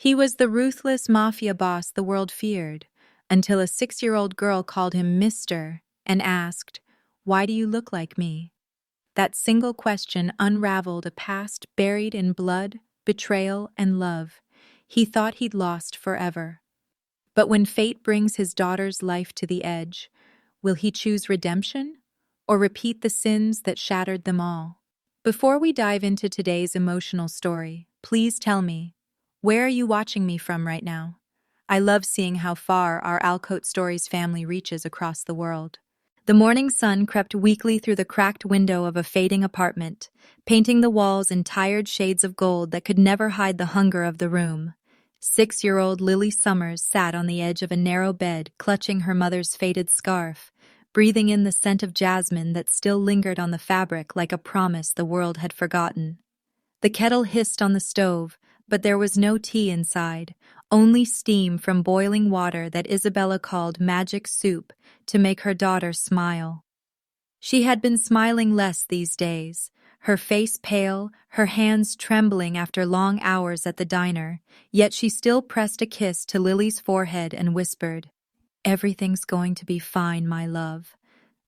He was the ruthless mafia boss the world feared, until a 6-year-old girl called him Mister and asked, "Why do you look like me?" That single question unraveled a past buried in blood, betrayal, and love. He thought he'd lost forever. But when fate brings his daughter's life to the edge, will he choose redemption or repeat the sins that shattered them all? Before we dive into today's emotional story, please tell me, where are you watching me from right now? I love seeing how far our Alcote Stories family reaches across the world. The morning sun crept weakly through the cracked window of a fading apartment, painting the walls in tired shades of gold that could never hide the hunger of the room. 6-year-old Lily Summers sat on the edge of a narrow bed, clutching her mother's faded scarf, breathing in the scent of jasmine that still lingered on the fabric like a promise the world had forgotten. The kettle hissed on the stove, but there was no tea inside, only steam from boiling water that Isabella called magic soup to make her daughter smile. She had been smiling less these days, her face pale, her hands trembling after long hours at the diner, yet she still pressed a kiss to Lily's forehead and whispered, "Everything's going to be fine, my love."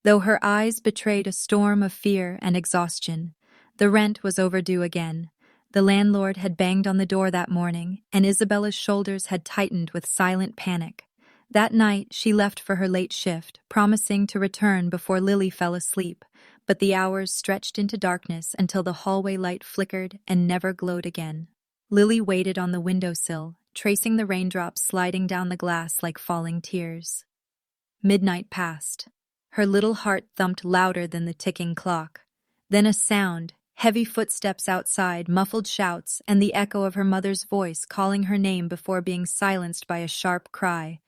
Though her eyes betrayed a storm of fear and exhaustion, the rent was overdue again. The landlord had banged on the door that morning, and Isabella's shoulders had tightened with silent panic. That night, she left for her late shift, promising to return before Lily fell asleep, but the hours stretched into darkness until the hallway light flickered and never glowed again. Lily waited on the windowsill, tracing the raindrops sliding down the glass like falling tears. Midnight passed. Her little heart thumped louder than the ticking clock. Then a sound, heavy footsteps outside, muffled shouts, and the echo of her mother's voice calling her name before being silenced by a sharp cry.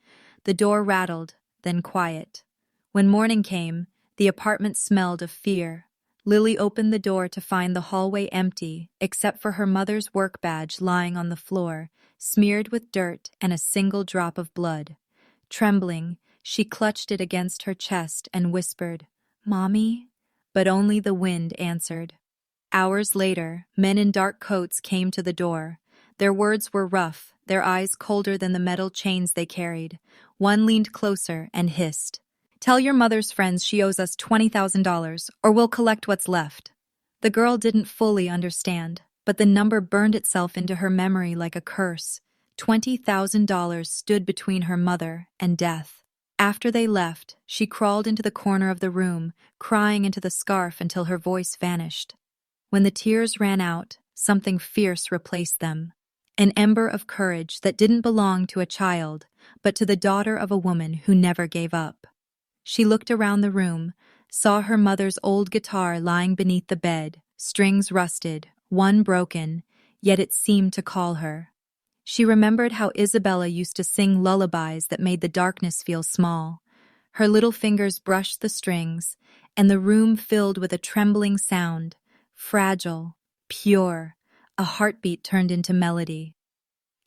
The door rattled, then quiet. When morning came, the apartment smelled of fear. Lily opened the door to find the hallway empty, except for her mother's work badge lying on the floor, smeared with dirt and a single drop of blood. Trembling, she clutched it against her chest and whispered, "Mommy?" But only the wind answered. Hours later, men in dark coats came to the door. Their words were rough, their eyes colder than the metal chains they carried. One leaned closer and hissed, "Tell your mother's friends she owes us $20,000, or we'll collect what's left." The girl didn't fully understand, but the number burned itself into her memory like a curse. $20,000 stood between her mother and death. After they left, she crawled into the corner of the room, crying into the scarf until her voice vanished. When the tears ran out, something fierce replaced them. An ember of courage that didn't belong to a child, but to the daughter of a woman who never gave up. She looked around the room, saw her mother's old guitar lying beneath the bed, strings rusted, one broken, yet it seemed to call her. She remembered how Isabella used to sing lullabies that made the darkness feel small. Her little fingers brushed the strings, and the room filled with a trembling sound, fragile, pure, a heartbeat turned into melody.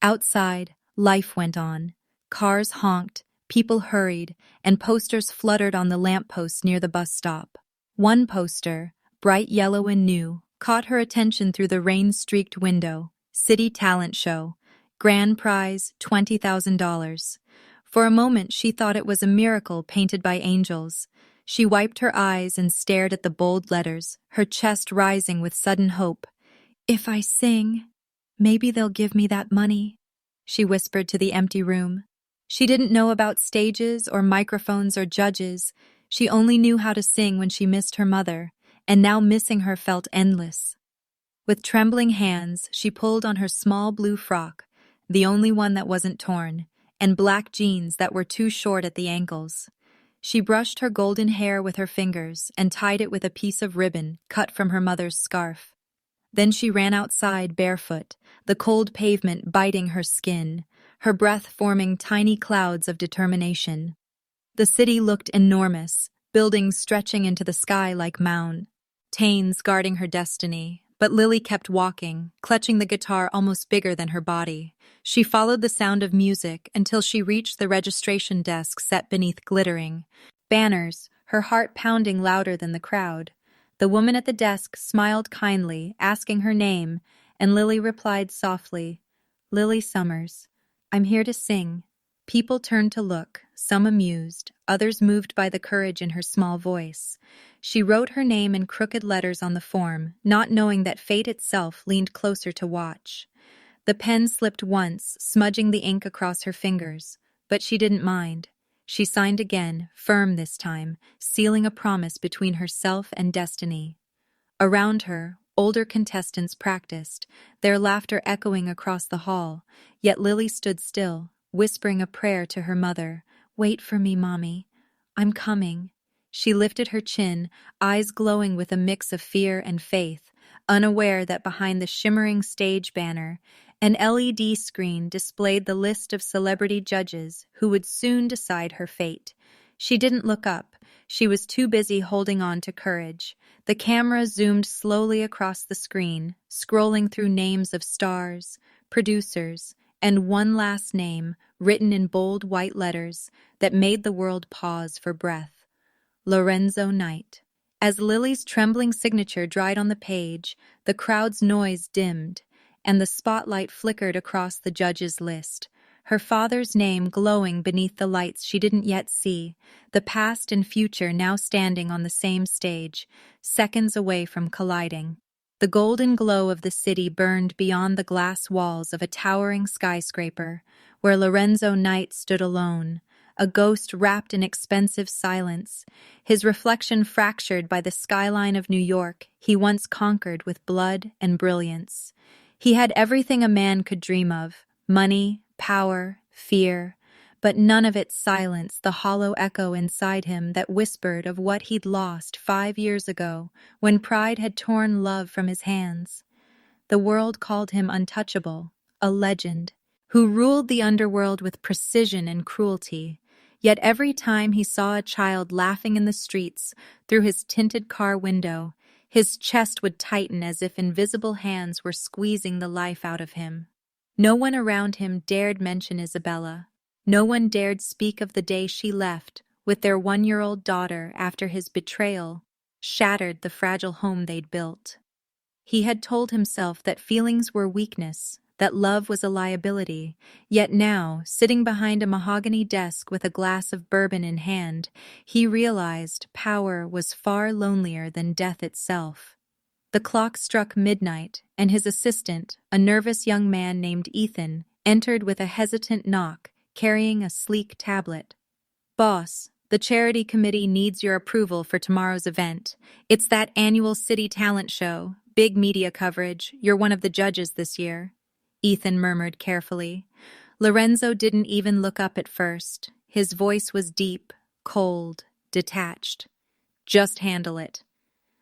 Outside, life went on. Cars honked, people hurried, and posters fluttered on the lampposts near the bus stop. One poster, bright yellow and new, caught her attention through the rain-streaked window. City Talent Show. Grand prize, $20,000. For a moment she thought it was a miracle painted by angels. She wiped her eyes and stared at the bold letters, her chest rising with sudden hope. "If I sing, maybe they'll give me that money," she whispered to the empty room. She didn't know about stages or microphones or judges. She only knew how to sing when she missed her mother, and now missing her felt endless. With trembling hands, she pulled on her small blue frock, the only one that wasn't torn, and black jeans that were too short at the ankles. She brushed her golden hair with her fingers and tied it with a piece of ribbon cut from her mother's scarf. Then she ran outside barefoot, the cold pavement biting her skin, her breath forming tiny clouds of determination. The city looked enormous, buildings stretching into the sky like mountains guarding her destiny. But Lily kept walking, clutching the guitar almost bigger than her body. She followed the sound of music until she reached the registration desk set beneath glittering banners, her heart pounding louder than the crowd. The woman at the desk smiled kindly, asking her name, and Lily replied softly, Lily Summers. I'm here to sing. People turned to look, some amused, others moved by the courage in her small voice. She wrote her name in crooked letters on the form, not knowing that fate itself leaned closer to watch. The pen slipped once, smudging the ink across her fingers, but she didn't mind. She signed again, firm this time, sealing a promise between herself and destiny. Around her, older contestants practiced, their laughter echoing across the hall, yet Lily stood still, whispering a prayer to her mother. "Wait for me, Mommy. I'm coming." She lifted her chin, eyes glowing with a mix of fear and faith, unaware that behind the shimmering stage banner, an LED screen displayed the list of celebrity judges who would soon decide her fate. She didn't look up. She was too busy holding on to courage. The camera zoomed slowly across the screen, scrolling through names of stars, producers, and one last name written in bold white letters that made the world pause for breath. Lorenzo Knight. As Lily's trembling signature dried on the page, the crowd's noise dimmed, and the spotlight flickered across the judges' list. Her father's name glowing beneath the lights she didn't yet see, the past and future now standing on the same stage, seconds away from colliding. The golden glow of the city burned beyond the glass walls of a towering skyscraper, where Lorenzo Knight stood alone, a ghost wrapped in expensive silence, his reflection fractured by the skyline of New York he once conquered with blood and brilliance. He had everything a man could dream of: money, power, fear, but none of it silenced the hollow echo inside him that whispered of what he'd lost 5 years ago when pride had torn love from his hands. The world called him untouchable, a legend, who ruled the underworld with precision and cruelty. Yet every time he saw a child laughing in the streets through his tinted car window, his chest would tighten as if invisible hands were squeezing the life out of him. No one around him dared mention Isabella. No one dared speak of the day she left with their 1-year-old daughter after his betrayal shattered the fragile home they'd built. He had told himself that feelings were weakness, that love was a liability, yet now, sitting behind a mahogany desk with a glass of bourbon in hand, he realized power was far lonelier than death itself. The clock struck midnight, and his assistant, a nervous young man named Ethan, entered with a hesitant knock, carrying a sleek tablet. "Boss, the charity committee needs your approval for tomorrow's event. It's that annual city talent show, big media coverage. You're one of the judges this year," Ethan murmured carefully. Lorenzo didn't even look up at first. His voice was deep, cold, detached. "Just handle it."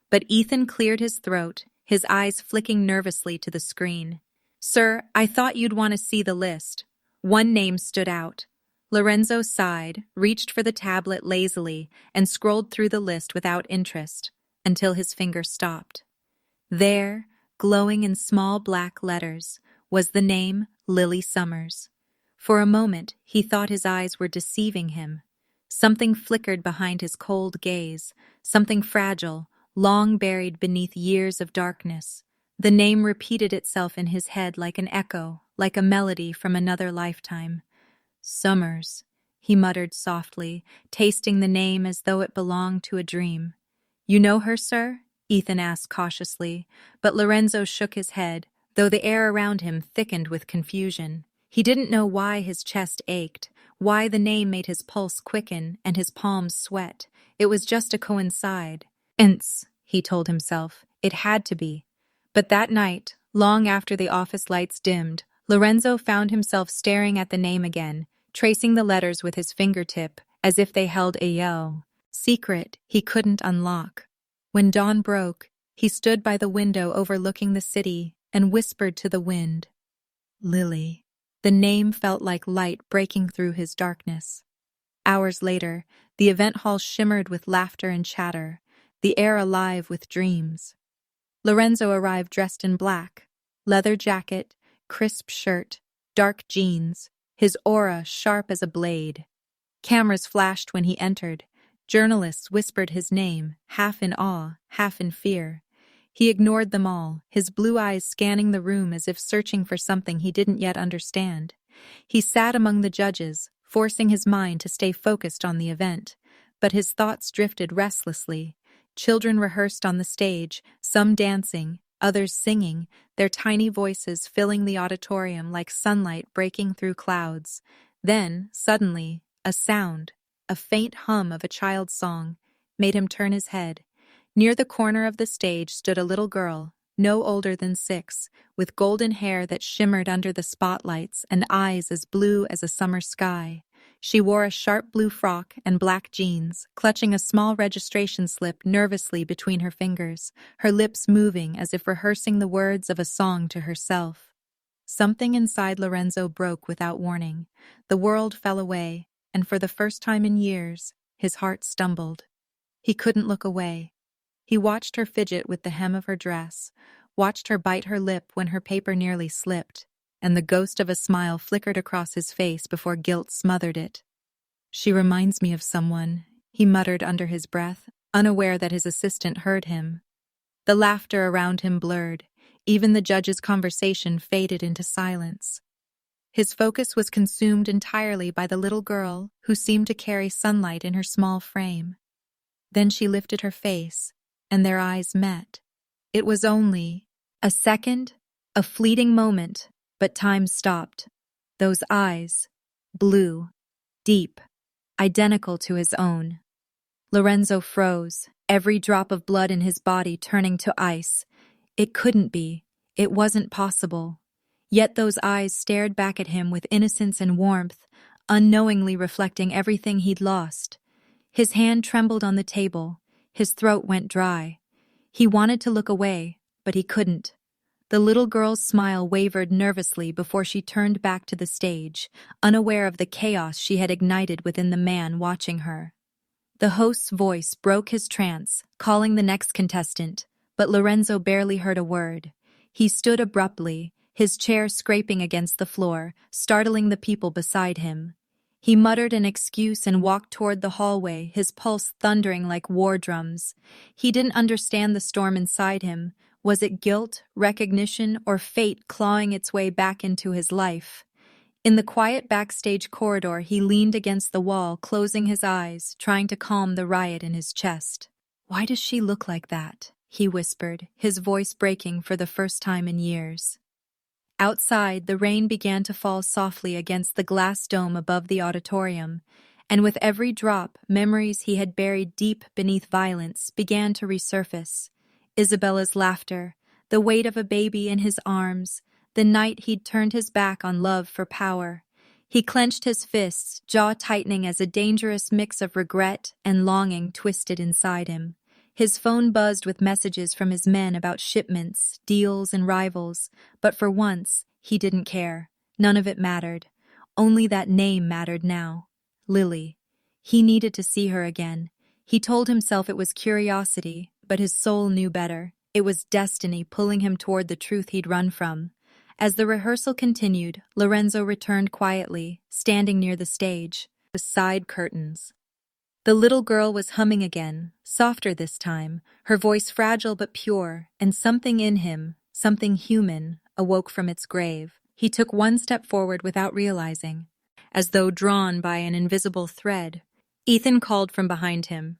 But Ethan cleared his throat, his eyes flicking nervously to the screen. "Sir, I thought you'd want to see the list." One name stood out. Lorenzo sighed, reached for the tablet lazily, and scrolled through the list without interest, until his finger stopped. There, glowing in small black letters, was the name Lily Summers. For a moment, he thought his eyes were deceiving him. Something flickered behind his cold gaze, something fragile, long buried beneath years of darkness. The name repeated itself in his head like an echo, like a melody from another lifetime. "Summers," he muttered softly, tasting the name as though it belonged to a dream. "You know her, sir?" Ethan asked cautiously, but Lorenzo shook his head, though the air around him thickened with confusion. He didn't know why his chest ached, why the name made his pulse quicken and his palms sweat. It was just a coincide. He told himself. It had to be. But that night, long after the office lights dimmed, Lorenzo found himself staring at the name again, tracing the letters with his fingertip, as if they held a secret he couldn't unlock. When dawn broke, he stood by the window overlooking the city and whispered to the wind, "Lily." The name felt like light breaking through his darkness. Hours later, the event hall shimmered with laughter and chatter, the air alive with dreams. Lorenzo arrived dressed in black, leather jacket, crisp shirt, dark jeans, his aura sharp as a blade. Cameras flashed when he entered. Journalists whispered his name, half in awe, half in fear. He ignored them all, his blue eyes scanning the room as if searching for something he didn't yet understand. He sat among the judges, forcing his mind to stay focused on the event, but his thoughts drifted restlessly. Children rehearsed on the stage, some dancing, others singing, their tiny voices filling the auditorium like sunlight breaking through clouds. Then, suddenly, a sound, a faint hum of a child's song, made him turn his head. Near the corner of the stage stood a little girl, no older than 6, with golden hair that shimmered under the spotlights and eyes as blue as a summer sky. She wore a sharp blue frock and black jeans, clutching a small registration slip nervously between her fingers, her lips moving as if rehearsing the words of a song to herself. Something inside Lorenzo broke without warning. The world fell away, and for the first time in years, his heart stumbled. He couldn't look away. He watched her fidget with the hem of her dress, watched her bite her lip when her paper nearly slipped, and the ghost of a smile flickered across his face before guilt smothered it. "She reminds me of someone," he muttered under his breath, unaware that his assistant heard him. The laughter around him blurred. Even the judge's conversation faded into silence. His focus was consumed entirely by the little girl who seemed to carry sunlight in her small frame. Then she lifted her face, and their eyes met. It was only a second, a fleeting moment, but time stopped. Those eyes, blue, deep, identical to his own. Lorenzo froze, every drop of blood in his body turning to ice. It couldn't be. It wasn't possible. Yet those eyes stared back at him with innocence and warmth, unknowingly reflecting everything he'd lost. His hand trembled on the table. His throat went dry. He wanted to look away, but he couldn't. The little girl's smile wavered nervously before she turned back to the stage, unaware of the chaos she had ignited within the man watching her. The host's voice broke his trance, calling the next contestant, but Lorenzo barely heard a word. He stood abruptly, his chair scraping against the floor, startling the people beside him. He muttered an excuse and walked toward the hallway, his pulse thundering like war drums. He didn't understand the storm inside him. Was it guilt, recognition, or fate clawing its way back into his life? In the quiet backstage corridor, he leaned against the wall, closing his eyes, trying to calm the riot in his chest. "Why does she look like that?" he whispered, his voice breaking for the first time in years. Outside, the rain began to fall softly against the glass dome above the auditorium, and with every drop, memories he had buried deep beneath violence began to resurface. Isabella's laughter, the weight of a baby in his arms, the night he'd turned his back on love for power. He clenched his fists, jaw tightening as a dangerous mix of regret and longing twisted inside him. His phone buzzed with messages from his men about shipments, deals, and rivals, but for once, he didn't care. None of it mattered. Only that name mattered now. Lily. He needed to see her again. He told himself it was curiosity, but his soul knew better. It was destiny pulling him toward the truth he'd run from. As the rehearsal continued, Lorenzo returned quietly, standing near the stage. The side curtains. The little girl was humming again, softer this time, her voice fragile but pure, and something in him, something human, awoke from its grave. He took one step forward without realizing. As though drawn by an invisible thread, Ethan called from behind him.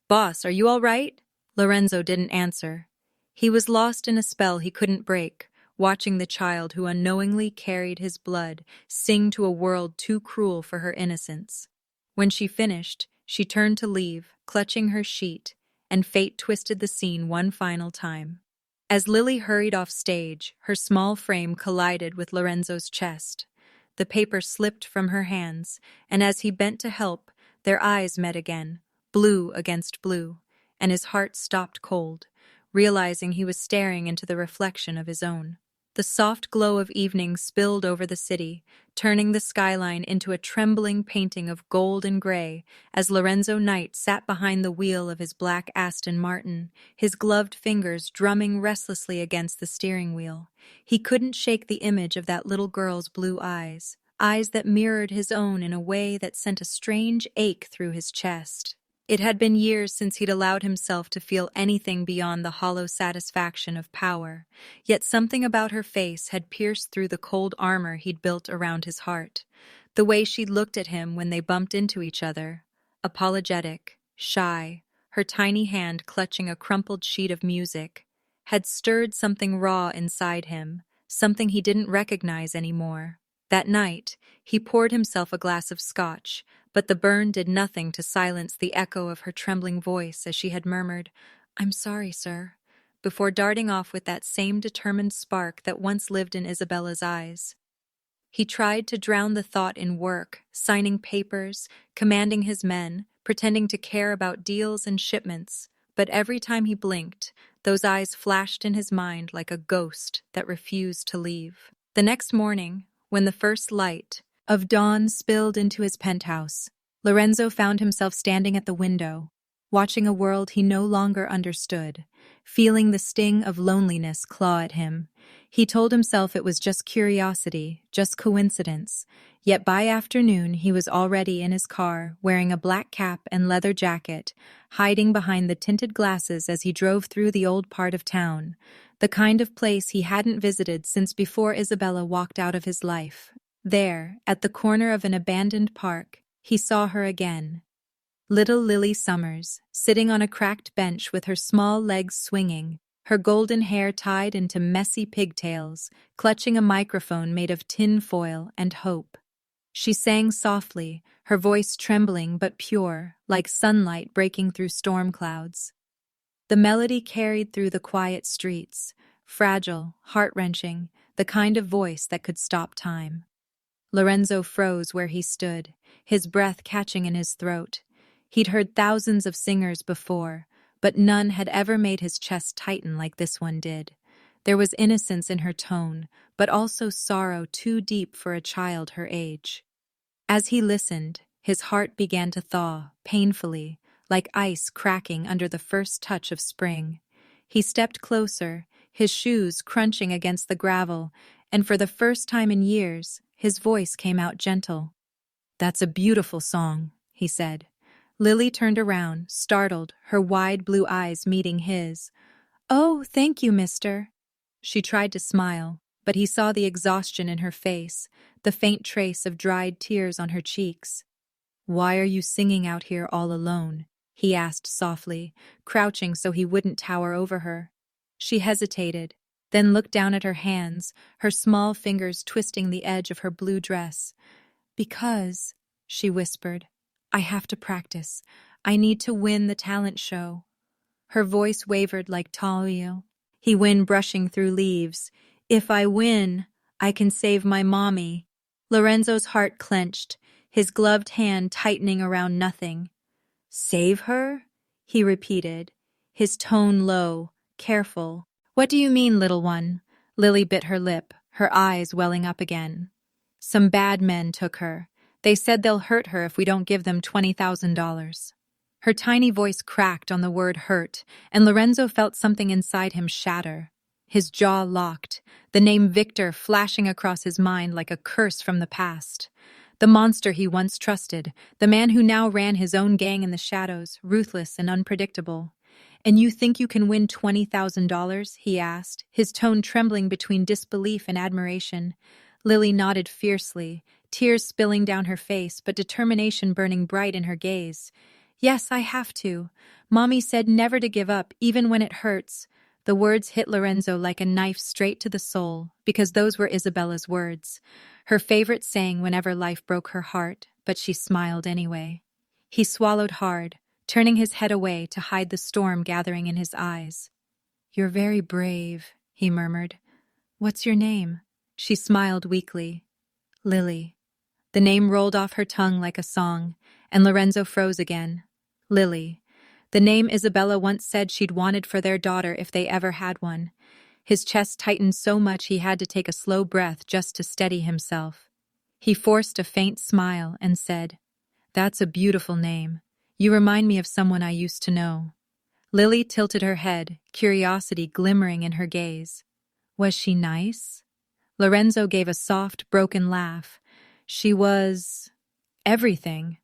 "Boss, are you all right?" Lorenzo didn't answer. He was lost in a spell he couldn't break, watching the child who unknowingly carried his blood sing to a world too cruel for her innocence. When she finished, she turned to leave, clutching her sheet, and fate twisted the scene one final time. As Lily hurried off stage, her small frame collided with Lorenzo's chest. The paper slipped from her hands, and as he bent to help, their eyes met again, blue against blue, and his heart stopped cold, realizing he was staring into the reflection of his own. The soft glow of evening spilled over the city, turning the skyline into a trembling painting of gold and gray as Lorenzo Knight sat behind the wheel of his black Aston Martin, his gloved fingers drumming restlessly against the steering wheel. He couldn't shake the image of that little girl's blue eyes, eyes that mirrored his own in a way that sent a strange ache through his chest. It had been years since he'd allowed himself to feel anything beyond the hollow satisfaction of power, yet something about her face had pierced through the cold armor he'd built around his heart. The way she'd looked at him when they bumped into each other, apologetic, shy, her tiny hand clutching a crumpled sheet of music, had stirred something raw inside him, something he didn't recognize anymore. That night, he poured himself a glass of scotch, but the burn did nothing to silence the echo of her trembling voice as she had murmured, "I'm sorry, sir," before darting off with that same determined spark that once lived in Isabella's eyes. He tried to drown the thought in work, signing papers, commanding his men, pretending to care about deals and shipments, but every time he blinked, those eyes flashed in his mind like a ghost that refused to leave. The next morning, when the first light of dawn spilled into his penthouse, Lorenzo found himself standing at the window, watching a world he no longer understood, feeling the sting of loneliness claw at him. He told himself it was just curiosity, just coincidence, yet by afternoon he was already in his car, wearing a black cap and leather jacket, hiding behind the tinted glasses as he drove through the old part of town, the kind of place he hadn't visited since before Isabella walked out of his life. There, at the corner of an abandoned park, he saw her again. Little Lily Summers, sitting on a cracked bench with her small legs swinging, her golden hair tied into messy pigtails, clutching a microphone made of tin foil and hope. She sang softly, her voice trembling but pure, like sunlight breaking through storm clouds. The melody carried through the quiet streets, fragile, heart-wrenching, the kind of voice that could stop time. Lorenzo froze where he stood, his breath catching in his throat. He'd heard thousands of singers before, but none had ever made his chest tighten like this one did. There was innocence in her tone, but also sorrow too deep for a child her age. As he listened, his heart began to thaw, painfully, like ice cracking under the first touch of spring. He stepped closer, his shoes crunching against the gravel, and for the first time in years, his voice came out gentle. "That's a beautiful song," he said. Lily turned around, startled, her wide blue eyes meeting his. "Oh, thank you, mister." She tried to smile, but he saw the exhaustion in her face, the faint trace of dried tears on her cheeks. "Why are you singing out here all alone?" he asked softly, crouching so he wouldn't tower over her. She hesitated, then looked down at her hands, her small fingers twisting the edge of her blue dress. "Because," she whispered, "I have to practice. I need to win the talent show." Her voice wavered like Talia. "He win brushing through leaves. If I win, I can save my mommy." Lorenzo's heart clenched, his gloved hand tightening around nothing. "Save her?" he repeated, his tone low, careful. "What do you mean, little one?" Lily bit her lip, her eyes welling up again. "Some bad men took her. They said they'll hurt her if we don't give them $20,000. Her tiny voice cracked on the word hurt, and Lorenzo felt something inside him shatter. His jaw locked, the name Victor flashing across his mind like a curse from the past. The monster he once trusted, the man who now ran his own gang in the shadows, ruthless and unpredictable. "And you think you can win $20,000? He asked, his tone trembling between disbelief and admiration. Lily nodded fiercely, tears spilling down her face, but determination burning bright in her gaze. "Yes, I have to. Mommy said never to give up, even when it hurts." The words hit Lorenzo like a knife straight to the soul, because those were Isabella's words. Her favorite saying whenever life broke her heart, but she smiled anyway. He swallowed hard, turning his head away to hide the storm gathering in his eyes. "You're very brave," he murmured. "What's your name?" She smiled weakly. "Lily." The name rolled off her tongue like a song, and Lorenzo froze again. Lily. The name Isabella once said she'd wanted for their daughter if they ever had one. His chest tightened so much he had to take a slow breath just to steady himself. He forced a faint smile and said, "That's a beautiful name. You remind me of someone I used to know." Lily tilted her head, curiosity glimmering in her gaze. "Was she nice?" Lorenzo gave a soft, broken laugh. "She was everything."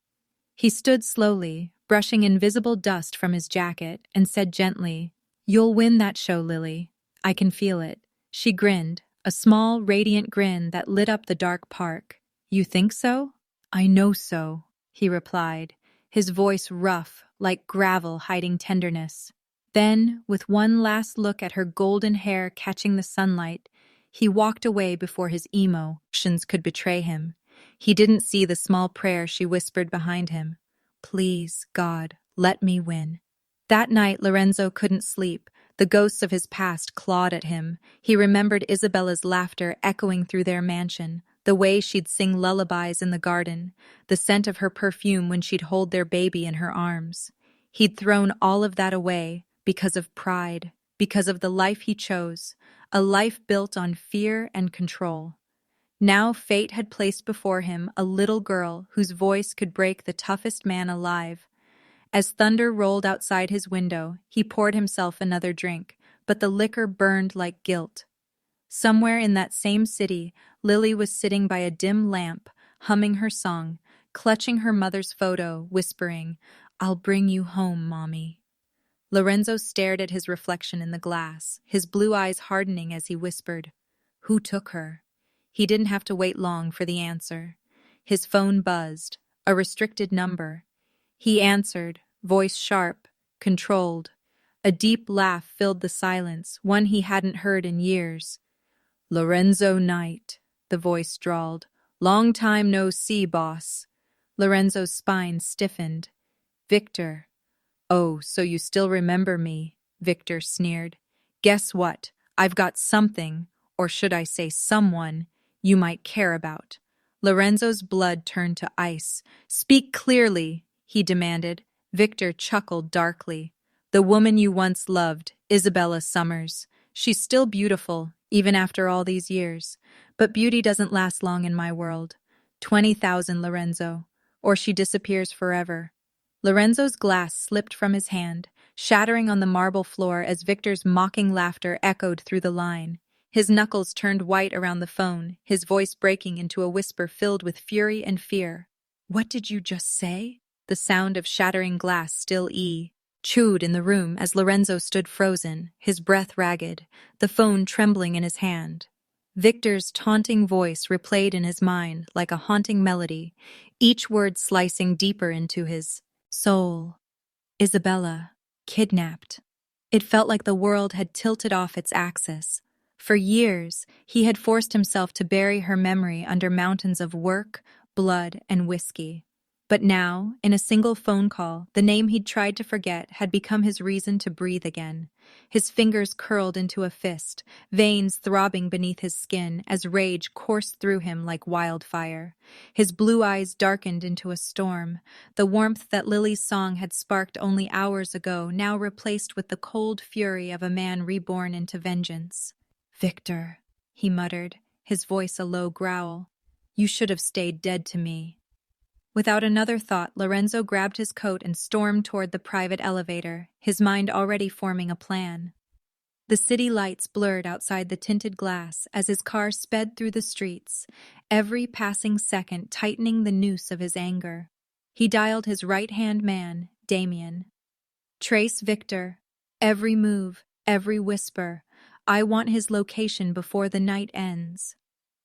He stood slowly, brushing invisible dust from his jacket, and said gently, "You'll win that show, Lily. I can feel it." She grinned, a small, radiant grin that lit up the dark park. "You think so?" "I know so," he replied, his voice rough, like gravel hiding tenderness. Then, with one last look at her golden hair catching the sunlight, he walked away before his emotions could betray him. He didn't see the small prayer she whispered behind him. "Please, God, let me win." That night, Lorenzo couldn't sleep. The ghosts of his past clawed at him. He remembered Isabella's laughter echoing through their mansion, the way she'd sing lullabies in the garden, the scent of her perfume when she'd hold their baby in her arms. He'd thrown all of that away because of pride, because of the life he chose, a life built on fear and control. Now fate had placed before him a little girl whose voice could break the toughest man alive. As thunder rolled outside his window, he poured himself another drink, but the liquor burned like guilt. Somewhere in that same city, Lily was sitting by a dim lamp, humming her song, clutching her mother's photo, whispering, "I'll bring you home, Mommy." Lorenzo stared at his reflection in the glass, his blue eyes hardening as he whispered, "Who took her?" He didn't have to wait long for the answer. His phone buzzed, a restricted number. He answered, voice sharp, controlled. A deep laugh filled the silence, one he hadn't heard in years. "Lorenzo Knight," the voice drawled. "Long time no see, boss." Lorenzo's spine stiffened. "Victor." "Oh, so you still remember me," Victor sneered. "Guess what? I've got something, or should I say someone, you might care about." Lorenzo's blood turned to ice. "Speak clearly," he demanded. Victor chuckled darkly. "The woman you once loved, Isabella Summers. She's still beautiful, even after all these years. But beauty doesn't last long in my world. 20,000, Lorenzo. Or she disappears forever." Lorenzo's glass slipped from his hand, shattering on the marble floor as Victor's mocking laughter echoed through the line. His knuckles turned white around the phone, his voice breaking into a whisper filled with fury and fear. "What did you just say?" The sound of shattering glass still chewed in the room as Lorenzo stood frozen, his breath ragged, the phone trembling in his hand. Victor's taunting voice replayed in his mind like a haunting melody, each word slicing deeper into his soul. Isabella, kidnapped. It felt like the world had tilted off its axis. For years, he had forced himself to bury her memory under mountains of work, blood, and whiskey. But now, in a single phone call, the name he'd tried to forget had become his reason to breathe again. His fingers curled into a fist, veins throbbing beneath his skin as rage coursed through him like wildfire. His blue eyes darkened into a storm, the warmth that Lily's song had sparked only hours ago now replaced with the cold fury of a man reborn into vengeance. "Victor," he muttered, his voice a low growl, "you should have stayed dead to me." Without another thought, Lorenzo grabbed his coat and stormed toward the private elevator, his mind already forming a plan. The city lights blurred outside the tinted glass as his car sped through the streets, every passing second tightening the noose of his anger. He dialed his right-hand man, Damien. "Trace Victor. Every move, every whisper. I want his location before the night ends."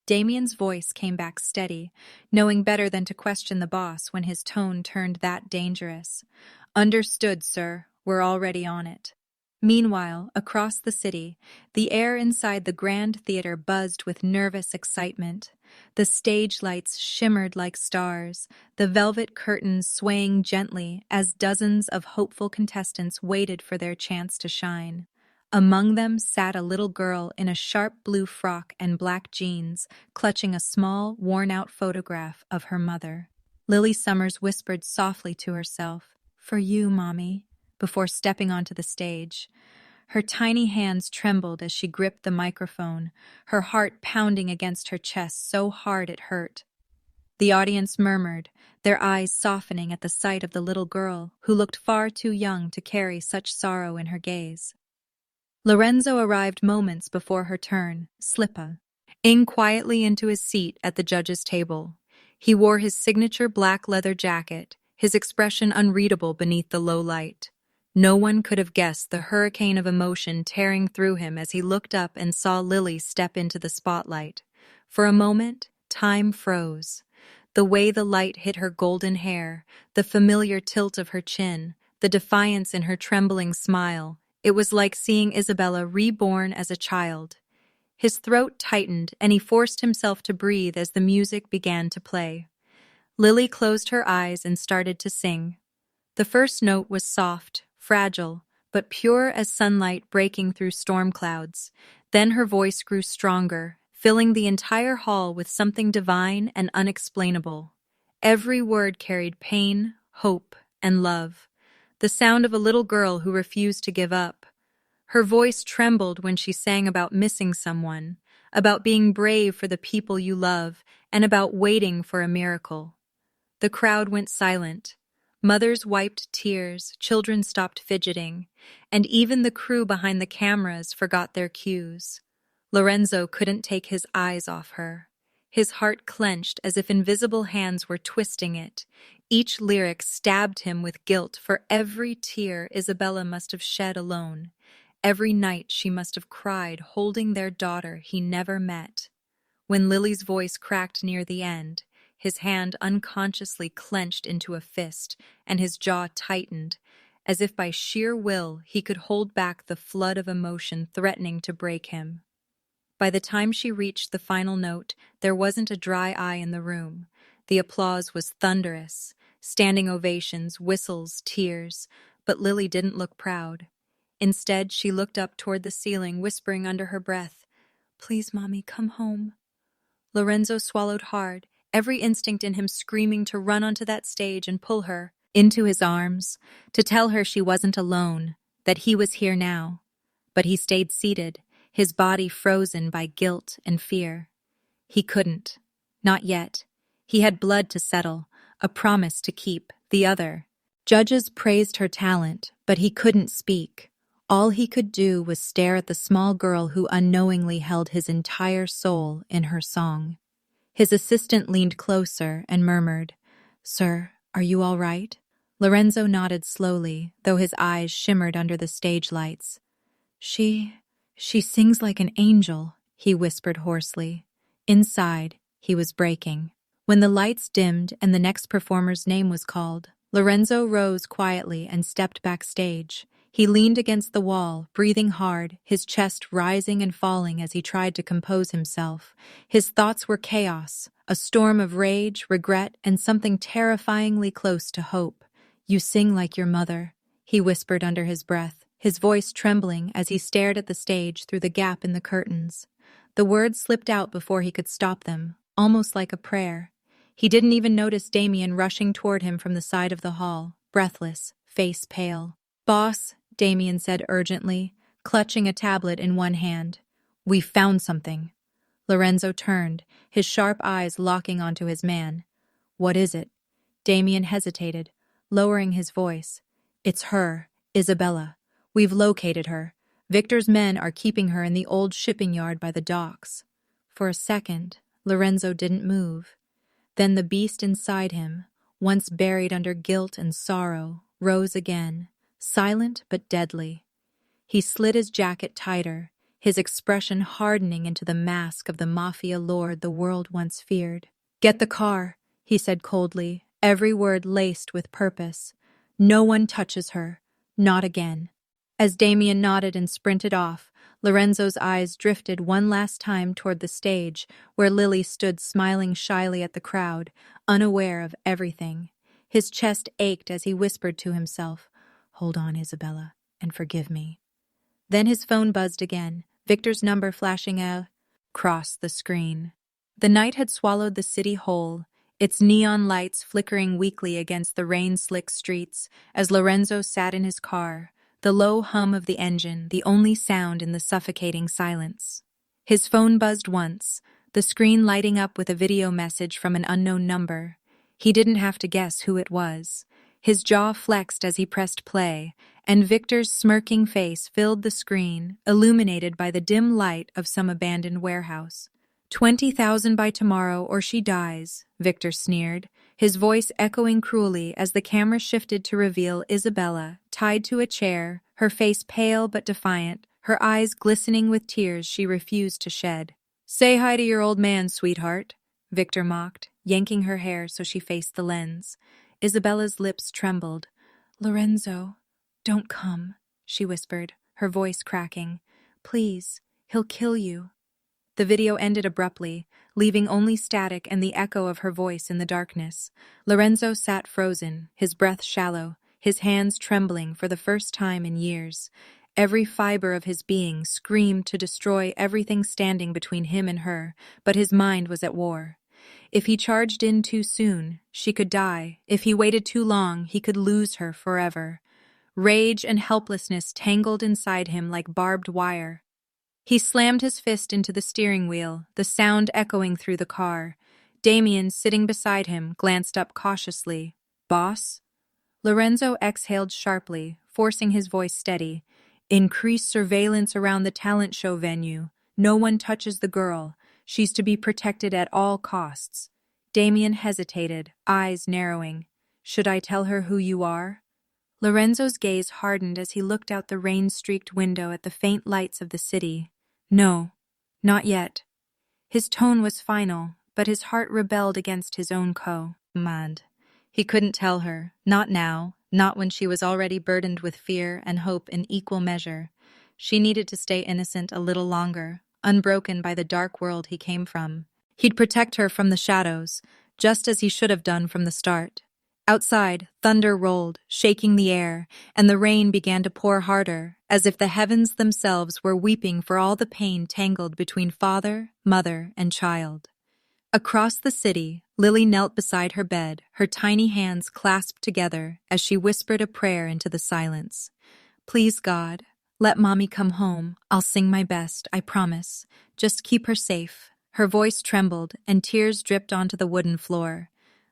Damien's voice came back steady, knowing better than to question the boss when his tone turned that dangerous. "Understood, sir. We're already on it." Meanwhile, across the city, the air inside the Grand Theater buzzed with nervous excitement. The stage lights shimmered like stars, the velvet curtains swaying gently as dozens of hopeful contestants waited for their chance to shine. Among them sat a little girl in a sharp blue frock and black jeans, clutching a small, worn-out photograph of her mother. Lily Summers whispered softly to herself, "For you, Mommy," before stepping onto the stage. Her tiny hands trembled as she gripped the microphone, her heart pounding against her chest so hard it hurt. The audience murmured, their eyes softening at the sight of the little girl, who looked far too young to carry such sorrow in her gaze. Lorenzo arrived moments before her turn, slipping quietly into his seat at the judge's table. He wore his signature black leather jacket, his expression unreadable beneath the low light. No one could have guessed the hurricane of emotion tearing through him as he looked up and saw Lily step into the spotlight. For a moment, time froze. The way the light hit her golden hair, the familiar tilt of her chin, the defiance in her trembling smile, it was like seeing Isabella reborn as a child. His throat tightened, and he forced himself to breathe as the music began to play. Lily closed her eyes and started to sing. The first note was soft, fragile, but pure as sunlight breaking through storm clouds. Then her voice grew stronger, filling the entire hall with something divine and unexplainable. Every word carried pain, hope, and love. The sound of a little girl who refused to give up. Her voice trembled when she sang about missing someone, about being brave for the people you love, and about waiting for a miracle. The crowd went silent. Mothers wiped tears, children stopped fidgeting, and even the crew behind the cameras forgot their cues. Lorenzo couldn't take his eyes off her. His heart clenched as if invisible hands were twisting it. Each lyric stabbed him with guilt for every tear Isabella must have shed alone. Every night she must have cried holding their daughter he never met. When Lily's voice cracked near the end, his hand unconsciously clenched into a fist, and his jaw tightened, as if by sheer will he could hold back the flood of emotion threatening to break him. By the time she reached the final note, there wasn't a dry eye in the room. The applause was thunderous, standing ovations, whistles, tears, but Lily didn't look proud. Instead, she looked up toward the ceiling, whispering under her breath, "Please, Mommy, come home." Lorenzo swallowed hard, every instinct in him screaming to run onto that stage and pull her into his arms, to tell her she wasn't alone, that he was here now. But he stayed seated, his body frozen by guilt and fear. He couldn't. Not yet. He had blood to settle, a promise to keep, the other. Judges praised her talent, but he couldn't speak. All he could do was stare at the small girl who unknowingly held his entire soul in her song. His assistant leaned closer and murmured, "Sir, are you all right?" Lorenzo nodded slowly, though his eyes shimmered under the stage lights. She sings like an angel," he whispered hoarsely. Inside, he was breaking. When the lights dimmed and the next performer's name was called, Lorenzo rose quietly and stepped backstage. He leaned against the wall, breathing hard, his chest rising and falling as he tried to compose himself. His thoughts were chaos, a storm of rage, regret, and something terrifyingly close to hope. "You sing like your mother," he whispered under his breath, his voice trembling as he stared at the stage through the gap in the curtains. The words slipped out before he could stop them, almost like a prayer. He didn't even notice Damien rushing toward him from the side of the hall, breathless, face pale. "Boss," Damien said urgently, clutching a tablet in one hand. "We've found something." Lorenzo turned, his sharp eyes locking onto his man. "What is it?" Damien hesitated, lowering his voice. "It's her, Isabella. We've located her. Victor's men are keeping her in the old shipping yard by the docks." For a second, Lorenzo didn't move. Then the beast inside him, once buried under guilt and sorrow, rose again, silent but deadly. He slid his jacket tighter, his expression hardening into the mask of the mafia lord the world once feared. "Get the car," he said coldly, every word laced with purpose. "No one touches her. Not again." As Damien nodded and sprinted off, Lorenzo's eyes drifted one last time toward the stage, where Lily stood smiling shyly at the crowd, unaware of everything. His chest ached as he whispered to himself, "Hold on, Isabella, and forgive me." Then his phone buzzed again, Victor's number flashing across the screen. The night had swallowed the city whole, its neon lights flickering weakly against the rain-slick streets as Lorenzo sat in his car, the low hum of the engine the only sound in the suffocating silence. His phone buzzed once, the screen lighting up with a video message from an unknown number. He didn't have to guess who it was. His jaw flexed as he pressed play, and Victor's smirking face filled the screen, illuminated by the dim light of some abandoned warehouse. 20,000 by tomorrow or she dies, Victor sneered, his voice echoing cruelly as the camera shifted to reveal Isabella, tied to a chair, her face pale but defiant, her eyes glistening with tears she refused to shed. "Say hi to your old man, sweetheart," Victor mocked, yanking her hair so she faced the lens. Isabella's lips trembled. "Lorenzo, don't come," she whispered, her voice cracking. "Please, he'll kill you." The video ended abruptly, leaving only static and the echo of her voice in the darkness. Lorenzo sat frozen, his breath shallow, his hands trembling for the first time in years. Every fiber of his being screamed to destroy everything standing between him and her, but his mind was at war. If he charged in too soon, she could die. If he waited too long, he could lose her forever. Rage and helplessness tangled inside him like barbed wire. He slammed his fist into the steering wheel, the sound echoing through the car. Damien, sitting beside him, glanced up cautiously. "Boss?" Lorenzo exhaled sharply, forcing his voice steady. "Increase surveillance around the talent show venue. No one touches the girl. She's to be protected at all costs." Damien hesitated, eyes narrowing. "Should I tell her who you are?" Lorenzo's gaze hardened as he looked out the rain-streaked window at the faint lights of the city. "No, not yet." His tone was final, but his heart rebelled against his own command. He couldn't tell her, not now, not when she was already burdened with fear and hope in equal measure. She needed to stay innocent a little longer, unbroken by the dark world he came from. He'd protect her from the shadows, just as he should have done from the start. Outside, thunder rolled, shaking the air, and the rain began to pour harder, as if the heavens themselves were weeping for all the pain tangled between father, mother, and child. Across the city, Lily knelt beside her bed, her tiny hands clasped together as she whispered a prayer into the silence. "Please, God, let Mommy come home. I'll sing my best, I promise. Just keep her safe." Her voice trembled, and tears dripped onto the wooden floor.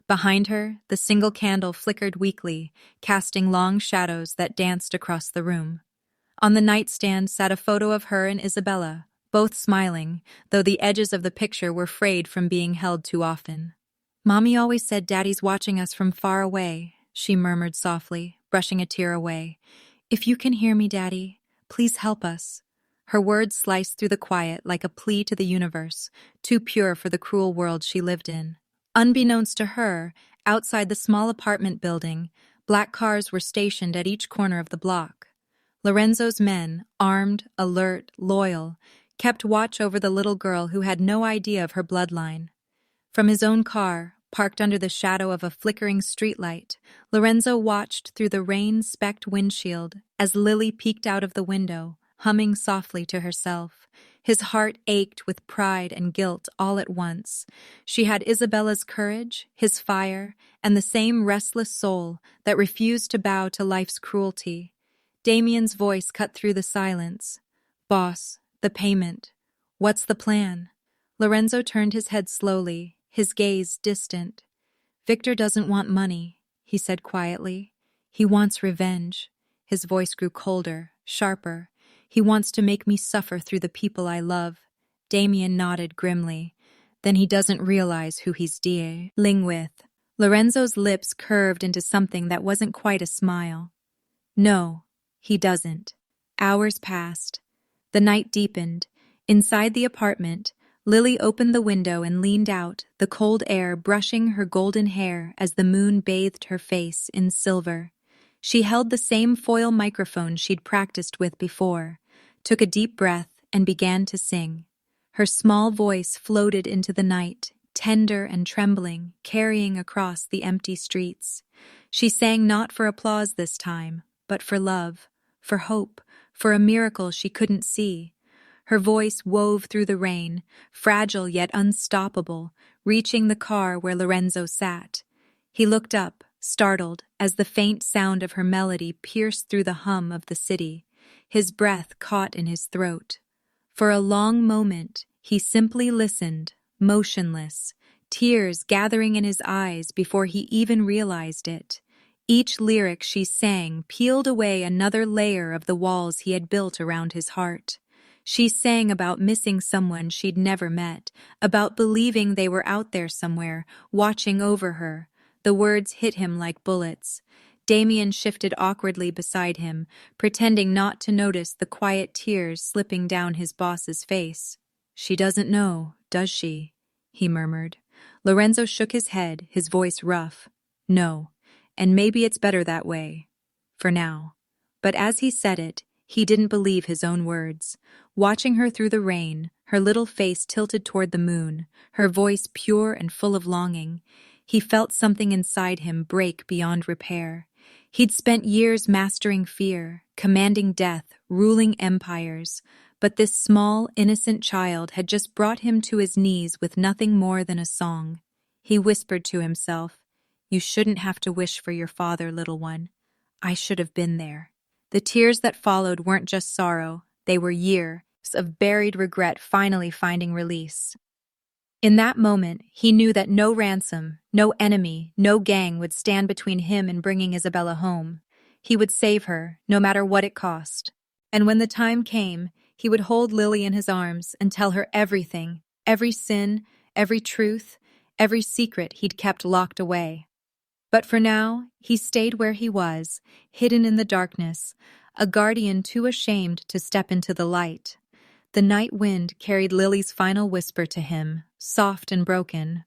Behind her, the single candle flickered weakly, casting long shadows that danced across the room. On the nightstand sat a photo of her and Isabella, both smiling, though the edges of the picture were frayed from being held too often. "Mommy always said Daddy's watching us from far away," she murmured softly, brushing a tear away. "If you can hear me, Daddy, please help us." Her words sliced through the quiet like a plea to the universe, too pure for the cruel world she lived in. Unbeknownst to her, outside the small apartment building, black cars were stationed at each corner of the block. Lorenzo's men, armed, alert, loyal, kept watch over the little girl who had no idea of her bloodline. From his own car, parked under the shadow of a flickering streetlight, Lorenzo watched through the rain-specked windshield as Lily peeked out of the window, humming softly to herself. His heart ached with pride and guilt all at once. She had Isabella's courage, his fire, and the same restless soul that refused to bow to life's cruelty. Damien's voice cut through the silence. "Boss, the payment. What's the plan?" Lorenzo turned his head slowly, his gaze distant. "Victor doesn't want money," he said quietly. "He wants revenge." His voice grew colder, sharper. "He wants to make me suffer through the people I love." Damien nodded grimly. "Then he doesn't realize who he's dealing with." Lorenzo's lips curved into something that wasn't quite a smile. "No, he doesn't." Hours passed. The night deepened. Inside the apartment, Lily opened the window and leaned out, the cold air brushing her golden hair as the moon bathed her face in silver. She held the same foil microphone she'd practiced with before, took a deep breath, and began to sing. Her small voice floated into the night, tender and trembling, carrying across the empty streets. She sang not for applause this time, but for love, for hope, for a miracle she couldn't see. Her voice wove through the rain, fragile yet unstoppable, reaching the car where Lorenzo sat. He looked up, startled, as the faint sound of her melody pierced through the hum of the city. His breath caught in his throat. For a long moment, he simply listened, motionless, tears gathering in his eyes before he even realized it. Each lyric she sang peeled away another layer of the walls he had built around his heart. She sang about missing someone she'd never met, about believing they were out there somewhere, watching over her. The words hit him like bullets. Damien shifted awkwardly beside him, pretending not to notice the quiet tears slipping down his boss's face. "She doesn't know, does she?" he murmured. Lorenzo shook his head, his voice rough. "No, and maybe it's better that way. For now." But as he said it, he didn't believe his own words. Watching her through the rain, her little face tilted toward the moon, her voice pure and full of longing, he felt something inside him break beyond repair. He'd spent years mastering fear, commanding death, ruling empires, but this small, innocent child had just brought him to his knees with nothing more than a song. He whispered to himself, "You shouldn't have to wish for your father, little one. I should have been there." The tears that followed weren't just sorrow, they were years of buried regret finally finding release. In that moment, he knew that no ransom, no enemy, no gang would stand between him and bringing Isabella home. He would save her, no matter what it cost. And when the time came, he would hold Lily in his arms and tell her everything, every sin, every truth, every secret he'd kept locked away. But for now, he stayed where he was, hidden in the darkness, a guardian too ashamed to step into the light. The night wind carried Lily's final whisper to him, soft and broken.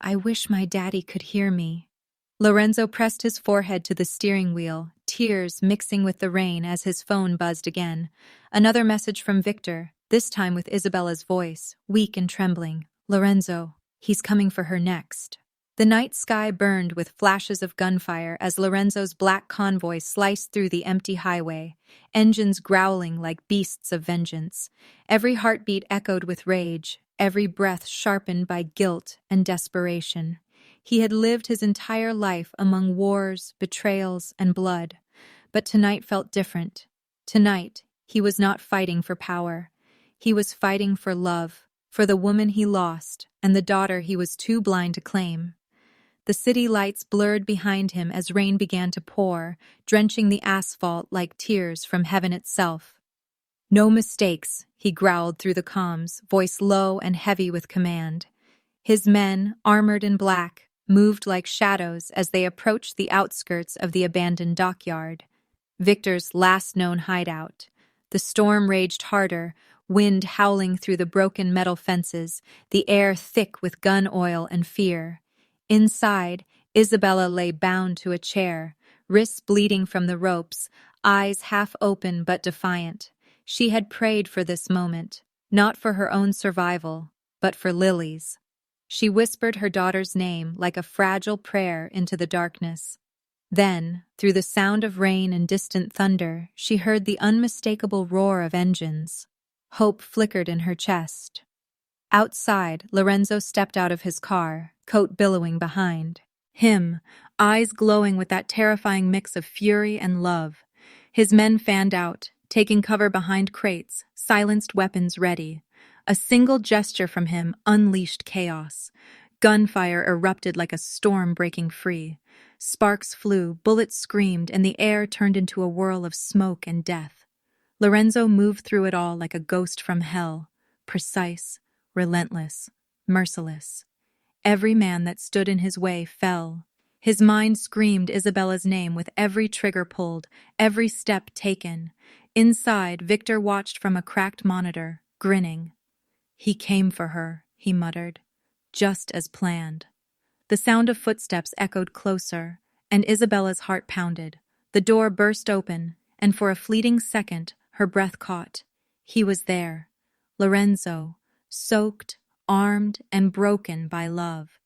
"I wish my daddy could hear me." Lorenzo pressed his forehead to the steering wheel, tears mixing with the rain as his phone buzzed again. Another message from Victor, this time with Isabella's voice, weak and trembling. "Lorenzo, he's coming for her next." The night sky burned with flashes of gunfire as Lorenzo's black convoy sliced through the empty highway, engines growling like beasts of vengeance. Every heartbeat echoed with rage, every breath sharpened by guilt and desperation. He had lived his entire life among wars, betrayals, and blood. But tonight felt different. Tonight, he was not fighting for power. He was fighting for love, for the woman he lost, and the daughter he was too blind to claim. The city lights blurred behind him as rain began to pour, drenching the asphalt like tears from heaven itself. "No mistakes," he growled through the comms, voice low and heavy with command. His men, armored in black, moved like shadows as they approached the outskirts of the abandoned dockyard. Victor's last known hideout. The storm raged harder, wind howling through the broken metal fences, the air thick with gun oil and fear. Inside, Isabella lay bound to a chair, wrists bleeding from the ropes, eyes half open but defiant. She had prayed for this moment, not for her own survival, but for Lily's. She whispered her daughter's name like a fragile prayer into the darkness. Then, through the sound of rain and distant thunder, she heard the unmistakable roar of engines. Hope flickered in her chest. Outside, Lorenzo stepped out of his car, coat billowing behind him, eyes glowing with that terrifying mix of fury and love. His men fanned out, taking cover behind crates, silenced weapons ready. A single gesture from him unleashed chaos. Gunfire erupted like a storm breaking free. Sparks flew, bullets screamed, and the air turned into a whirl of smoke and death. Lorenzo moved through it all like a ghost from hell, precise, relentless, merciless. Every man that stood in his way fell. His mind screamed Isabella's name with every trigger pulled, every step taken. Inside, Victor watched from a cracked monitor, grinning. "He came for her," he muttered, "just as planned." The sound of footsteps echoed closer, and Isabella's heart pounded. The door burst open, and for a fleeting second, her breath caught. He was there. Lorenzo, soaked, armed, and broken by love.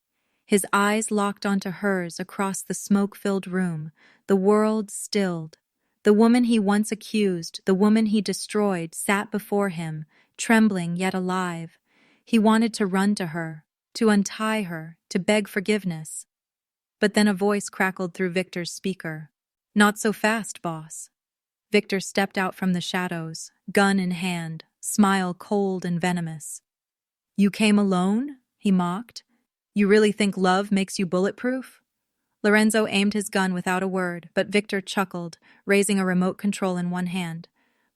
His eyes locked onto hers across the smoke-filled room. The world stilled. The woman he once accused, the woman he destroyed, sat before him, trembling yet alive. He wanted to run to her, to untie her, to beg forgiveness. But then a voice crackled through Victor's speaker. "Not so fast, boss." Victor stepped out from the shadows, gun in hand, smile cold and venomous. "You came alone?" he mocked. "You really think love makes you bulletproof?" Lorenzo aimed his gun without a word, but Victor chuckled, raising a remote control in one hand.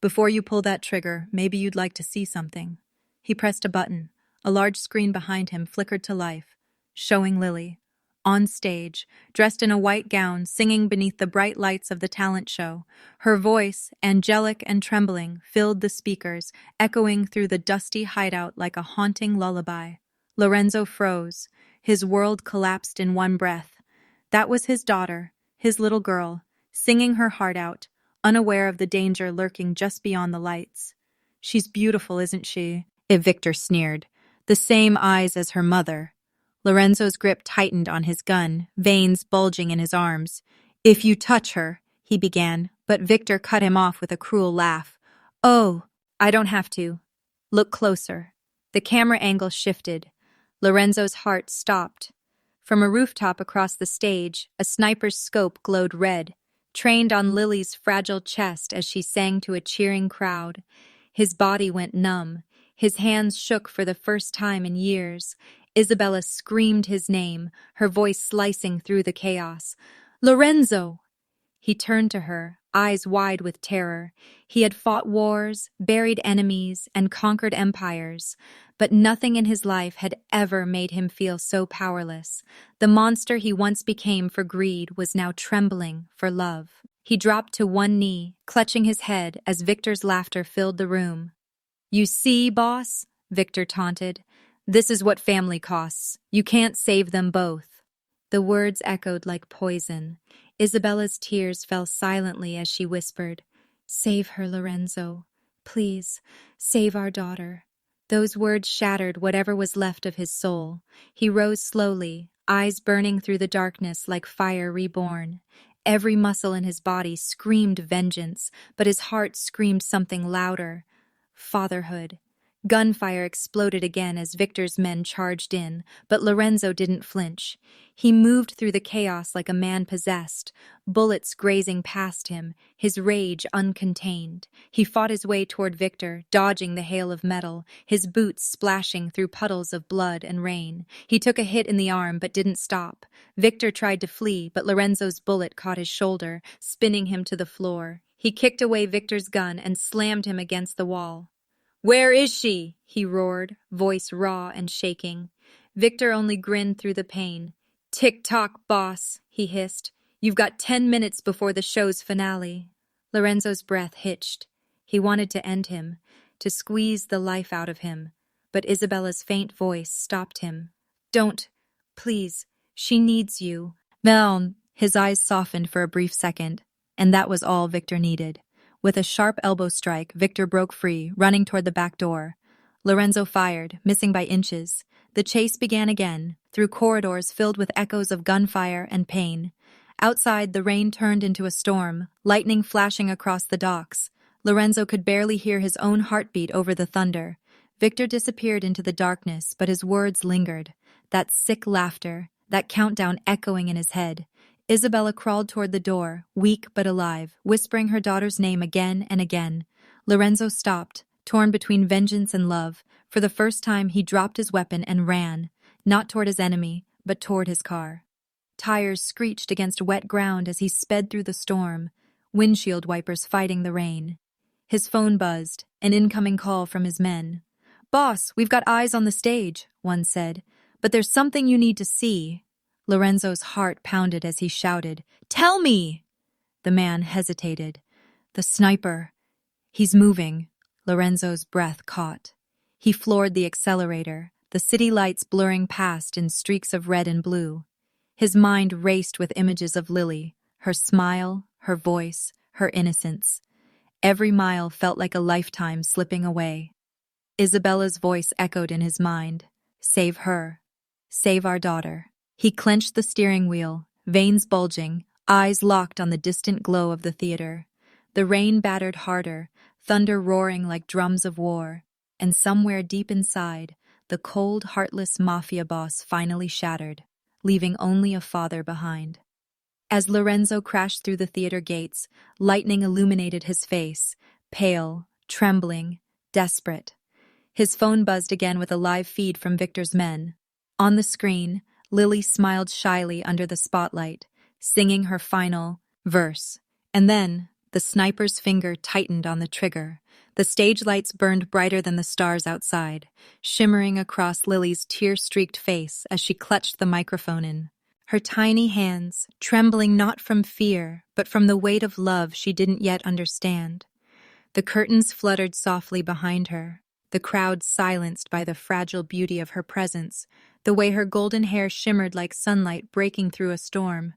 Before you pull that trigger, maybe you'd like to see something. He pressed a button. A large screen behind him flickered to life, showing Lily, on stage, dressed in a white gown, singing beneath the bright lights of the talent show. Her voice, angelic and trembling, filled the speakers, echoing through the dusty hideout like a haunting lullaby. Lorenzo froze. His world collapsed in one breath. That was his daughter, his little girl, singing her heart out, unaware of the danger lurking just beyond the lights. "She's beautiful, isn't she?" Victor sneered. "The same eyes as her mother." Lorenzo's grip tightened on his gun, veins bulging in his arms. "If you touch her," he began, but Victor cut him off with a cruel laugh. "Oh, I don't have to. Look closer." The camera angle shifted. Lorenzo's heart stopped. From a rooftop across the stage, a sniper's scope glowed red, trained on Lily's fragile chest as she sang to a cheering crowd. His body went numb. His hands shook for the first time in years. Isabella screamed his name, her voice slicing through the chaos. "Lorenzo!" He turned to her, eyes wide with terror. He had fought wars, buried enemies, and conquered empires, but nothing in his life had ever made him feel so powerless. The monster he once became for greed was now trembling for love. He dropped to one knee, clutching his head as Victor's laughter filled the room. "You see, boss?" Victor taunted. "This is what family costs. You can't save them both." The words echoed like poison. Isabella's tears fell silently as she whispered, "Save her, Lorenzo. Please, save our daughter." Those words shattered whatever was left of his soul. He rose slowly, eyes burning through the darkness like fire reborn. Every muscle in his body screamed vengeance, but his heart screamed something louder: fatherhood. Gunfire exploded again as Victor's men charged in, but Lorenzo didn't flinch. He moved through the chaos like a man possessed, bullets grazing past him, his rage uncontained. He fought his way toward Victor, dodging the hail of metal, his boots splashing through puddles of blood and rain. He took a hit in the arm but didn't stop. Victor tried to flee, but Lorenzo's bullet caught his shoulder, spinning him to the floor. He kicked away Victor's gun and slammed him against the wall. "Where is she?" he roared, voice raw and shaking. Victor only grinned through the pain. "Tick-tock, boss," he hissed. "You've got 10 minutes before the show's finale." Lorenzo's breath hitched. He wanted to end him, to squeeze the life out of him, but Isabella's faint voice stopped him. "Don't, please. She needs you." Well, his eyes softened for a brief second, and that was all Victor needed. With a sharp elbow strike, Victor broke free, running toward the back door. Lorenzo fired, missing by inches. The chase began again, through corridors filled with echoes of gunfire and pain. Outside, the rain turned into a storm, lightning flashing across the docks. Lorenzo could barely hear his own heartbeat over the thunder. Victor disappeared into the darkness, but his words lingered. That sick laughter, that countdown echoing in his head. Isabella crawled toward the door, weak but alive, whispering her daughter's name again and again. Lorenzo stopped, torn between vengeance and love. For the first time, he dropped his weapon and ran, not toward his enemy, but toward his car. Tires screeched against wet ground as he sped through the storm, windshield wipers fighting the rain. His phone buzzed, an incoming call from his men. "Boss, we've got eyes on the stage," one said, "but there's something you need to see." Lorenzo's heart pounded as he shouted, "Tell me!" The man hesitated. "The sniper. He's moving." Lorenzo's breath caught. He floored the accelerator, the city lights blurring past in streaks of red and blue. His mind raced with images of Lily, her smile, her voice, her innocence. Every mile felt like a lifetime slipping away. Isabella's voice echoed in his mind. "Save her. Save our daughter." He clenched the steering wheel, veins bulging, eyes locked on the distant glow of the theater. The rain battered harder, thunder roaring like drums of war, and somewhere deep inside, the cold, heartless mafia boss finally shattered, leaving only a father behind. As Lorenzo crashed through the theater gates, lightning illuminated his face, pale, trembling, desperate. His phone buzzed again with a live feed from Victor's men. On the screen, Lily smiled shyly under the spotlight, singing her final verse. And then, The sniper's finger tightened on the trigger. The stage lights burned brighter than the stars outside, shimmering across Lily's tear-streaked face as she clutched the microphone in. Her tiny hands, trembling not from fear, but from the weight of love she didn't yet understand. The curtains fluttered softly behind her, the crowd silenced by the fragile beauty of her presence, the way her golden hair shimmered like sunlight breaking through a storm.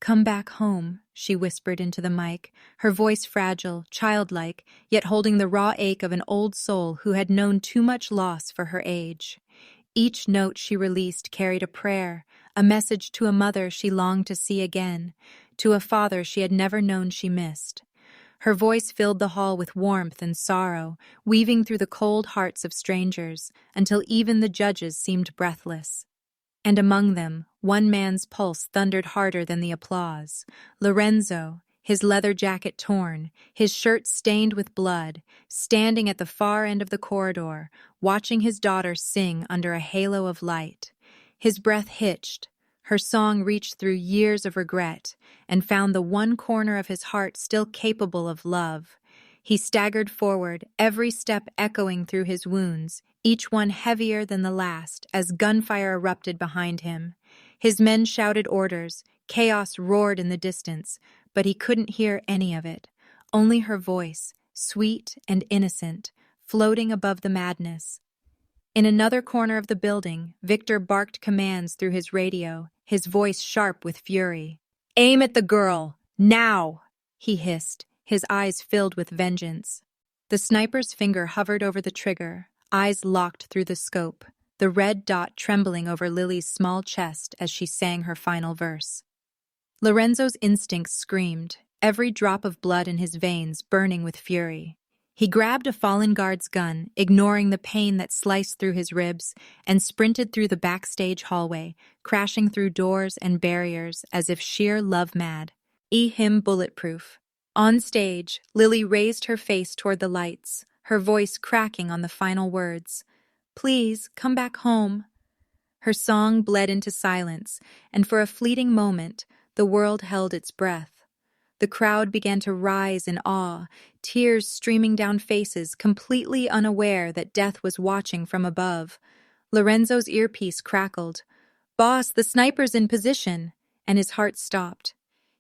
"Come back home," she whispered into the mic, her voice fragile, childlike, yet holding the raw ache of an old soul who had known too much loss for her age. Each note she released carried a prayer, a message to a mother she longed to see again, to a father she had never known she missed. Her voice filled the hall with warmth and sorrow, weaving through the cold hearts of strangers, until even the judges seemed breathless. And among them, one man's pulse thundered harder than the applause. Lorenzo, his leather jacket torn, his shirt stained with blood, standing at the far end of the corridor, watching his daughter sing under a halo of light. His breath hitched. Her song reached through years of regret and found the one corner of his heart still capable of love. He staggered forward, every step echoing through his wounds, each one heavier than the last, as gunfire erupted behind him. His men shouted orders, chaos roared in the distance, but he couldn't hear any of it. Only her voice, sweet and innocent, floating above the madness. In another corner of the building, Victor barked commands through his radio, his voice sharp with fury. "Aim at the girl! Now!" he hissed, his eyes filled with vengeance. The sniper's finger hovered over the trigger, eyes locked through the scope, the red dot trembling over Lily's small chest as she sang her final verse. Lorenzo's instincts screamed, every drop of blood in his veins burning with fury. He grabbed a fallen guard's gun, ignoring the pain that sliced through his ribs, and sprinted through the backstage hallway, crashing through doors and barriers as if sheer love-mad. Him bulletproof. On stage, Lily raised her face toward the lights, her voice cracking on the final words. "Please, come back home." Her song bled into silence, and for a fleeting moment, the world held its breath. The crowd began to rise in awe, tears streaming down faces, completely unaware that death was watching from above. Lorenzo's earpiece crackled. "Boss, the sniper's in position!" And his heart stopped.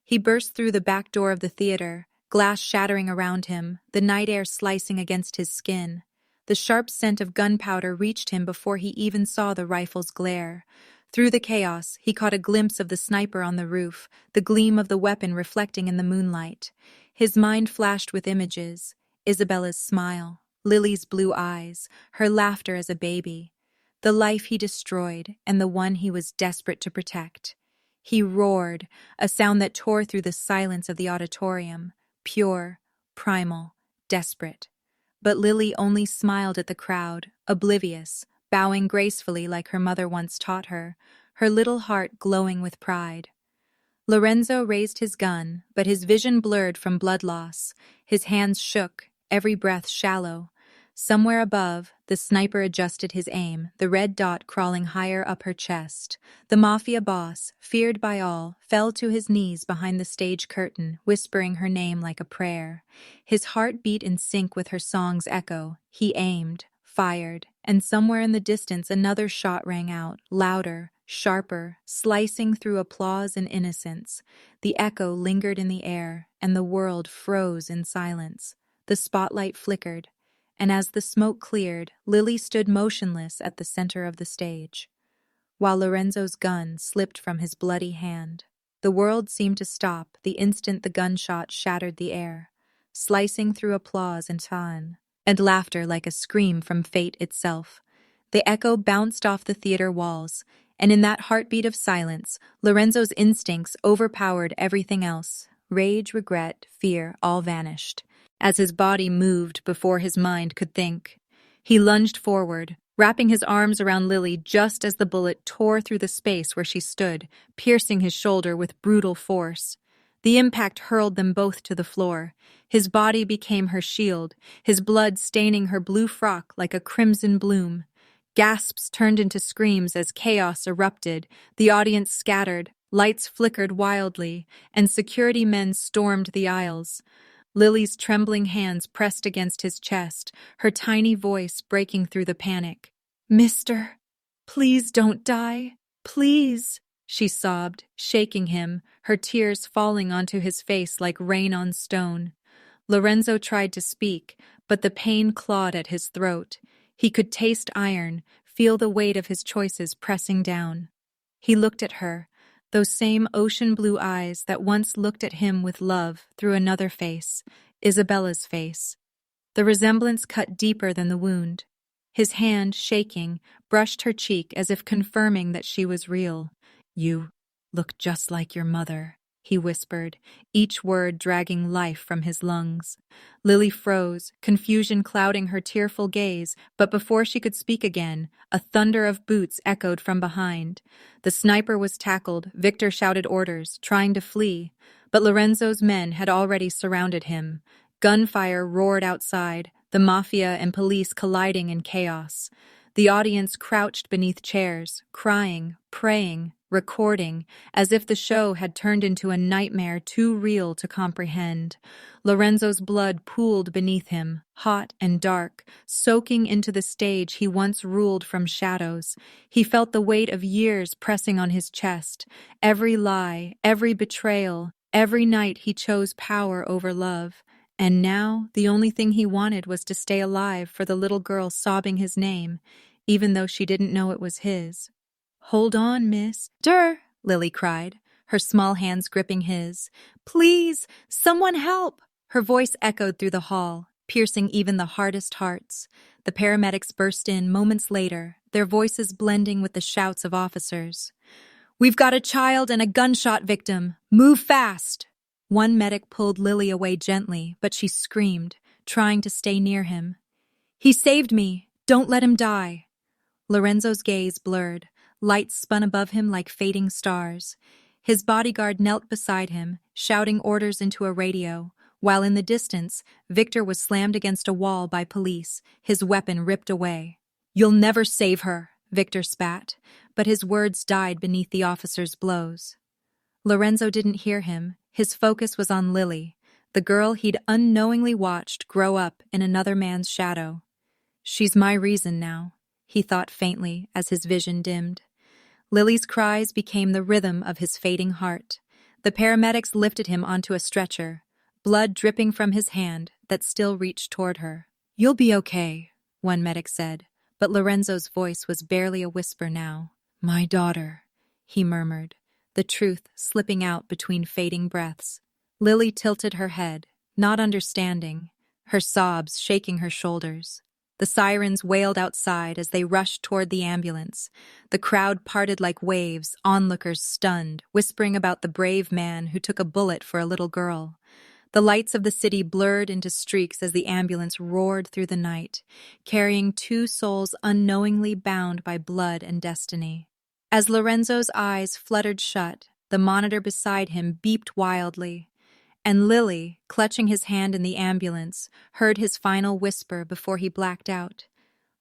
He burst through the back door of the theater, glass shattering around him, the night air slicing against his skin. The sharp scent of gunpowder reached him before he even saw the rifle's glare. Through the chaos, he caught a glimpse of the sniper on the roof, the gleam of the weapon reflecting in the moonlight. His mind flashed with images: Isabella's smile, Lily's blue eyes, her laughter as a baby. The life he destroyed and the one he was desperate to protect. He roared, a sound that tore through the silence of the auditorium, pure, primal, desperate. But Lily only smiled at the crowd, oblivious, bowing gracefully like her mother once taught her, her little heart glowing with pride. Lorenzo raised his gun, but his vision blurred from blood loss. His hands shook, every breath shallow. Somewhere above, the sniper adjusted his aim, the red dot crawling higher up her chest. The Mafia Boss, feared by all, fell to his knees behind the stage curtain, whispering her name like a prayer. His heart beat in sync with her song's echo. He aimed, fired, and somewhere in the distance another shot rang out, louder, sharper, slicing through applause and innocence. The echo lingered in the air, and the world froze in silence. The spotlight flickered, and as the smoke cleared, Lily stood motionless at the center of the stage. While Lorenzo's gun slipped from his bloody hand, the world seemed to stop the instant the gunshot shattered the air, slicing through applause and fun, and laughter like a scream from fate itself. The echo bounced off the theater walls, and in that heartbeat of silence, Lorenzo's instincts overpowered everything else. Rage, regret, fear, all vanished. As his body moved before his mind could think, he lunged forward, wrapping his arms around Lily just as the bullet tore through the space where she stood, piercing his shoulder with brutal force. The impact hurled them both to the floor. His body became her shield, his blood staining her blue frock like a crimson bloom. Gasps turned into screams as chaos erupted. The audience scattered, lights flickered wildly, and security men stormed the aisles. Lily's trembling hands pressed against his chest, her tiny voice breaking through the panic. "Mister, please don't die. Please," she sobbed, shaking him, her tears falling onto his face like rain on stone. Lorenzo tried to speak, but the pain clawed at his throat. He could taste iron, feel the weight of his choices pressing down. He looked at her, those same ocean blue eyes that once looked at him with love through another face, Isabella's face. The resemblance cut deeper than the wound. His hand, shaking, brushed her cheek as if confirming that she was real. "You look just like your mother," he whispered, each word dragging life from his lungs. Lily froze, confusion clouding her tearful gaze, but before she could speak again, a thunder of boots echoed from behind. The sniper was tackled, Victor shouted orders, trying to flee, but Lorenzo's men had already surrounded him. Gunfire roared outside, the mafia and police colliding in chaos. The audience crouched beneath chairs, crying, praying, recording, as if the show had turned into a nightmare too real to comprehend. Lorenzo's blood pooled beneath him, hot and dark, soaking into the stage he once ruled from shadows. He felt the weight of years pressing on his chest, every lie, every betrayal, every night he chose power over love. And now, the only thing he wanted was to stay alive for the little girl sobbing his name, even though she didn't know it was his. "Hold on, mister," Lily cried, her small hands gripping his. "Please, someone help!" Her voice echoed through the hall, piercing even the hardest hearts. The paramedics burst in moments later, their voices blending with the shouts of officers. "We've got a child and a gunshot victim. Move fast!" One medic pulled Lily away gently, but she screamed, trying to stay near him. "He saved me! Don't let him die!" Lorenzo's gaze blurred, lights spun above him like fading stars. His bodyguard knelt beside him, shouting orders into a radio, while in the distance, Victor was slammed against a wall by police, his weapon ripped away. "You'll never save her," Victor spat, but his words died beneath the officer's blows. Lorenzo didn't hear him. His focus was on Lily, the girl he'd unknowingly watched grow up in another man's shadow. "She's my reason now," he thought faintly as his vision dimmed. Lily's cries became the rhythm of his fading heart. The paramedics lifted him onto a stretcher, blood dripping from his hand that still reached toward her. "You'll be okay," one medic said, but Lorenzo's voice was barely a whisper now. "My daughter," he murmured, the truth slipping out between fading breaths. Lily tilted her head, not understanding, her sobs shaking her shoulders. The sirens wailed outside as they rushed toward the ambulance. The crowd parted like waves, onlookers stunned, whispering about the brave man who took a bullet for a little girl. The lights of the city blurred into streaks as the ambulance roared through the night, carrying two souls unknowingly bound by blood and destiny. As Lorenzo's eyes fluttered shut, the monitor beside him beeped wildly, and Lily, clutching his hand in the ambulance, heard his final whisper before he blacked out.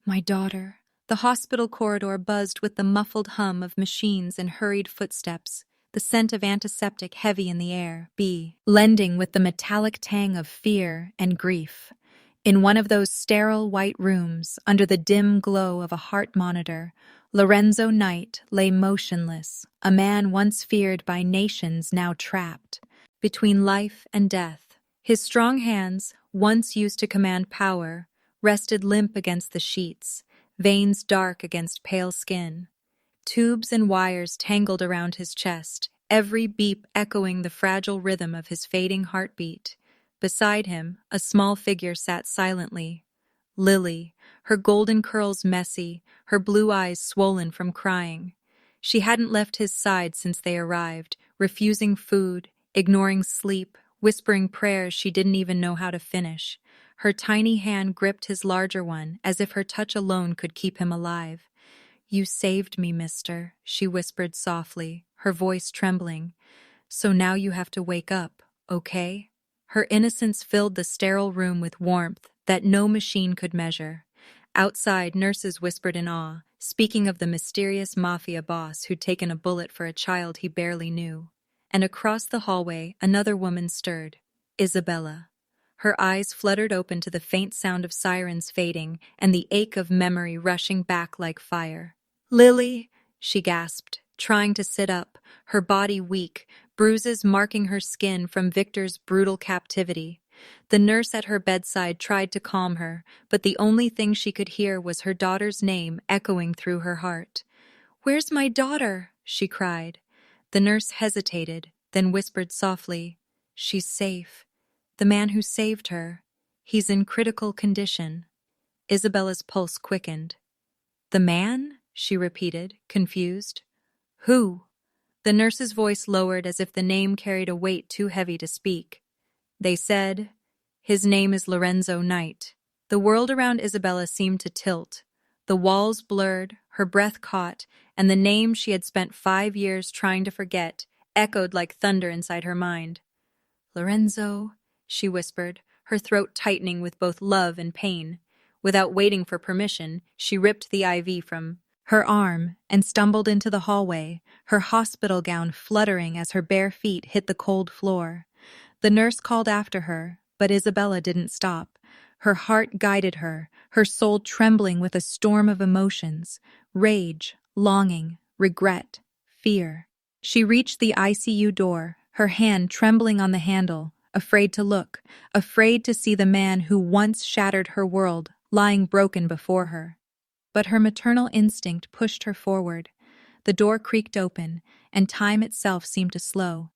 "My daughter." The hospital corridor buzzed with the muffled hum of machines and hurried footsteps, the scent of antiseptic heavy in the air, blending with the metallic tang of fear and grief. In one of those sterile white rooms, under the dim glow of a heart monitor, Lorenzo Knight lay motionless, a man once feared by nations now trapped between life and death. His strong hands, once used to command power, rested limp against the sheets, veins dark against pale skin. Tubes and wires tangled around his chest, every beep echoing the fragile rhythm of his fading heartbeat. Beside him, a small figure sat silently. Lily, her golden curls messy, her blue eyes swollen from crying. She hadn't left his side since they arrived, refusing food, ignoring sleep, whispering prayers she didn't even know how to finish. Her tiny hand gripped his larger one, as if her touch alone could keep him alive. "You saved me, mister," she whispered softly, her voice trembling. "So now you have to wake up, okay?" Her innocence filled the sterile room with warmth that no machine could measure. Outside, nurses whispered in awe, speaking of the mysterious Mafia Boss who'd taken a bullet for a child he barely knew. And across the hallway, another woman stirred. Isabella. Her eyes fluttered open to the faint sound of sirens fading and the ache of memory rushing back like fire. "Lily!" she gasped, trying to sit up, her body weak, bruises marking her skin from Victor's brutal captivity. The nurse at her bedside tried to calm her, but the only thing she could hear was her daughter's name echoing through her heart. "Where's my daughter?" she cried. The nurse hesitated, then whispered softly, "She's safe. The man who saved her, he's in critical condition." Isabella's pulse quickened. "The man?" she repeated, confused. "Who?" The nurse's voice lowered as if the name carried a weight too heavy to speak. "They said, his name is Lorenzo Knight." The world around Isabella seemed to tilt. The walls blurred, her breath caught, and the name she had spent 5 years trying to forget echoed like thunder inside her mind. "Lorenzo," she whispered, her throat tightening with both love and pain. Without waiting for permission, she ripped the IV from her arm and stumbled into the hallway, her hospital gown fluttering as her bare feet hit the cold floor. The nurse called after her, but Isabella didn't stop. Her heart guided her, her soul trembling with a storm of emotions: rage, longing, regret, fear. She reached the ICU door, her hand trembling on the handle, afraid to look, afraid to see the man who once shattered her world lying broken before her. But her maternal instinct pushed her forward. The door creaked open, and time itself seemed to slow.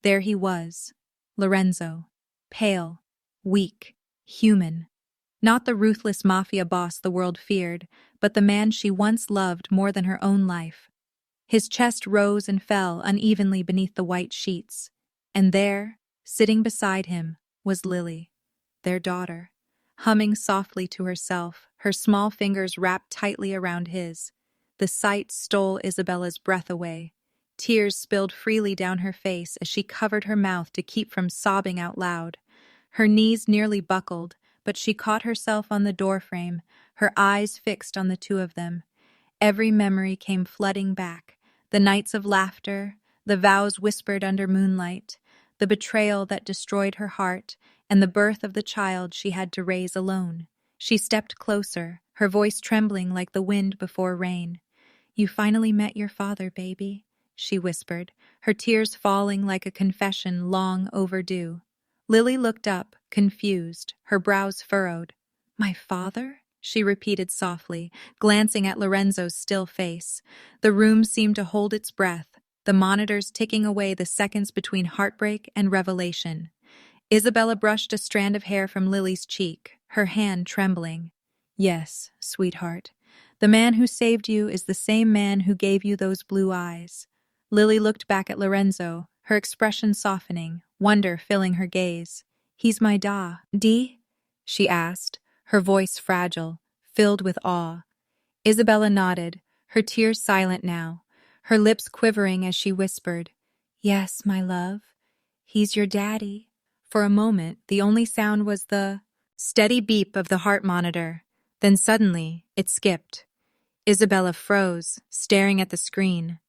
There he was, Lorenzo, pale, weak, human. Not the ruthless mafia boss the world feared, but the man she once loved more than her own life. His chest rose and fell unevenly beneath the white sheets. And there, sitting beside him, was Lily, their daughter, humming softly to herself, her small fingers wrapped tightly around his. The sight stole Isabella's breath away. Tears spilled freely down her face as she covered her mouth to keep from sobbing out loud. Her knees nearly buckled, but she caught herself on the doorframe, her eyes fixed on the two of them. Every memory came flooding back: the nights of laughter, the vows whispered under moonlight, the betrayal that destroyed her heart, and the birth of the child she had to raise alone. She stepped closer, her voice trembling like the wind before rain. "You finally met your father, baby," she whispered, her tears falling like a confession long overdue. Lily looked up, confused, her brows furrowed. "My father?" she repeated softly, glancing at Lorenzo's still face. The room seemed to hold its breath, the monitors ticking away the seconds between heartbreak and revelation. Isabella brushed a strand of hair from Lily's cheek, her hand trembling. "Yes, sweetheart. The man who saved you is the same man who gave you those blue eyes." Lily looked back at Lorenzo, her expression softening, wonder filling her gaze. "He's my D?" she asked, her voice fragile, filled with awe. Isabella nodded, her tears silent now, her lips quivering as she whispered, "Yes, my love. He's your daddy." For a moment, the only sound was the steady beep of the heart monitor. Then suddenly, it skipped. Isabella froze, staring at the screen.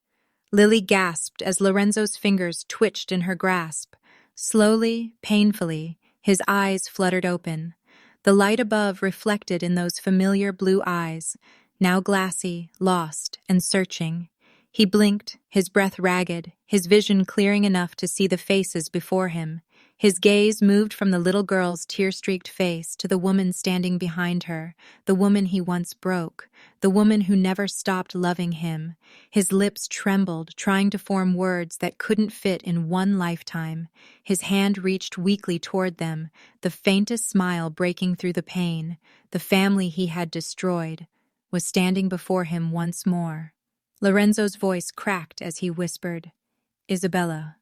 Lily gasped as Lorenzo's fingers twitched in her grasp. Slowly, painfully, his eyes fluttered open. The light above reflected in those familiar blue eyes, now glassy, lost, and searching. He blinked, his breath ragged, his vision clearing enough to see the faces before him. His gaze moved from the little girl's tear-streaked face to the woman standing behind her, the woman he once broke, the woman who never stopped loving him. His lips trembled, trying to form words that couldn't fit in one lifetime. His hand reached weakly toward them, the faintest smile breaking through the pain. The family he had destroyed was standing before him once more. Lorenzo's voice cracked as he whispered, "Isabella,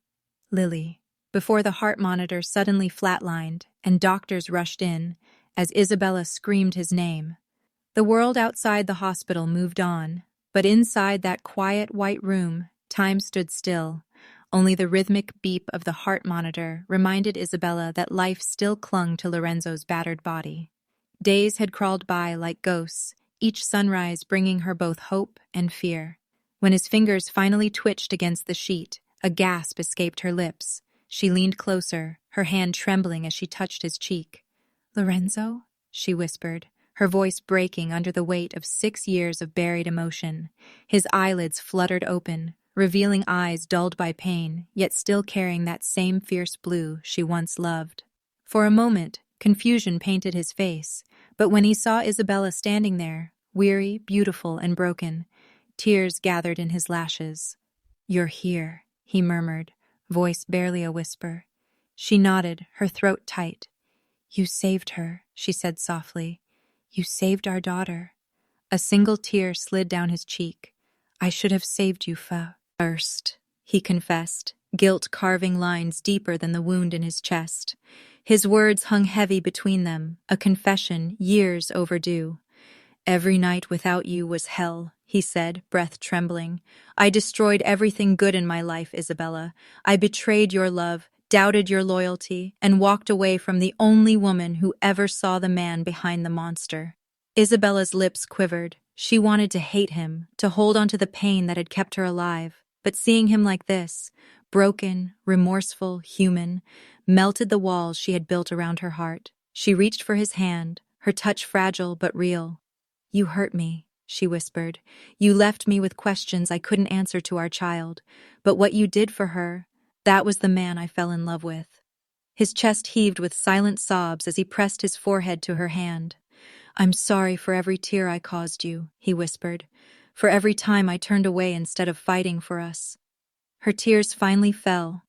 Lily," before the heart monitor suddenly flatlined and doctors rushed in as Isabella screamed his name. The world outside the hospital moved on, but inside that quiet white room, time stood still. Only the rhythmic beep of the heart monitor reminded Isabella that life still clung to Lorenzo's battered body. Days had crawled by like ghosts, each sunrise bringing her both hope and fear. When his fingers finally twitched against the sheet, a gasp escaped her lips. She leaned closer, her hand trembling as she touched his cheek. "Lorenzo?" she whispered, her voice breaking under the weight of 6 years of buried emotion. His eyelids fluttered open, revealing eyes dulled by pain, yet still carrying that same fierce blue she once loved. For a moment, confusion painted his face, but when he saw Isabella standing there, weary, beautiful, and broken, tears gathered in his lashes. "You're here," he murmured, voice barely a whisper. She nodded, her throat tight. "You saved her," she said softly. "You saved our daughter." A single tear slid down his cheek. "I should have saved you first," he confessed, guilt carving lines deeper than the wound in his chest. His words hung heavy between them, a confession years overdue. "Every night without you was hell," he said, breath trembling. "I destroyed everything good in my life, Isabella. I betrayed your love, doubted your loyalty, and walked away from the only woman who ever saw the man behind the monster." Isabella's lips quivered. She wanted to hate him, to hold on to the pain that had kept her alive. But seeing him like this, broken, remorseful, human, melted the walls she had built around her heart. She reached for his hand, her touch fragile but real. "You hurt me," she whispered. "You left me with questions I couldn't answer to our child. But what you did for her, that was the man I fell in love with." His chest heaved with silent sobs as he pressed his forehead to her hand. "I'm sorry for every tear I caused you," he whispered, "for every time I turned away instead of fighting for us." Her tears finally fell.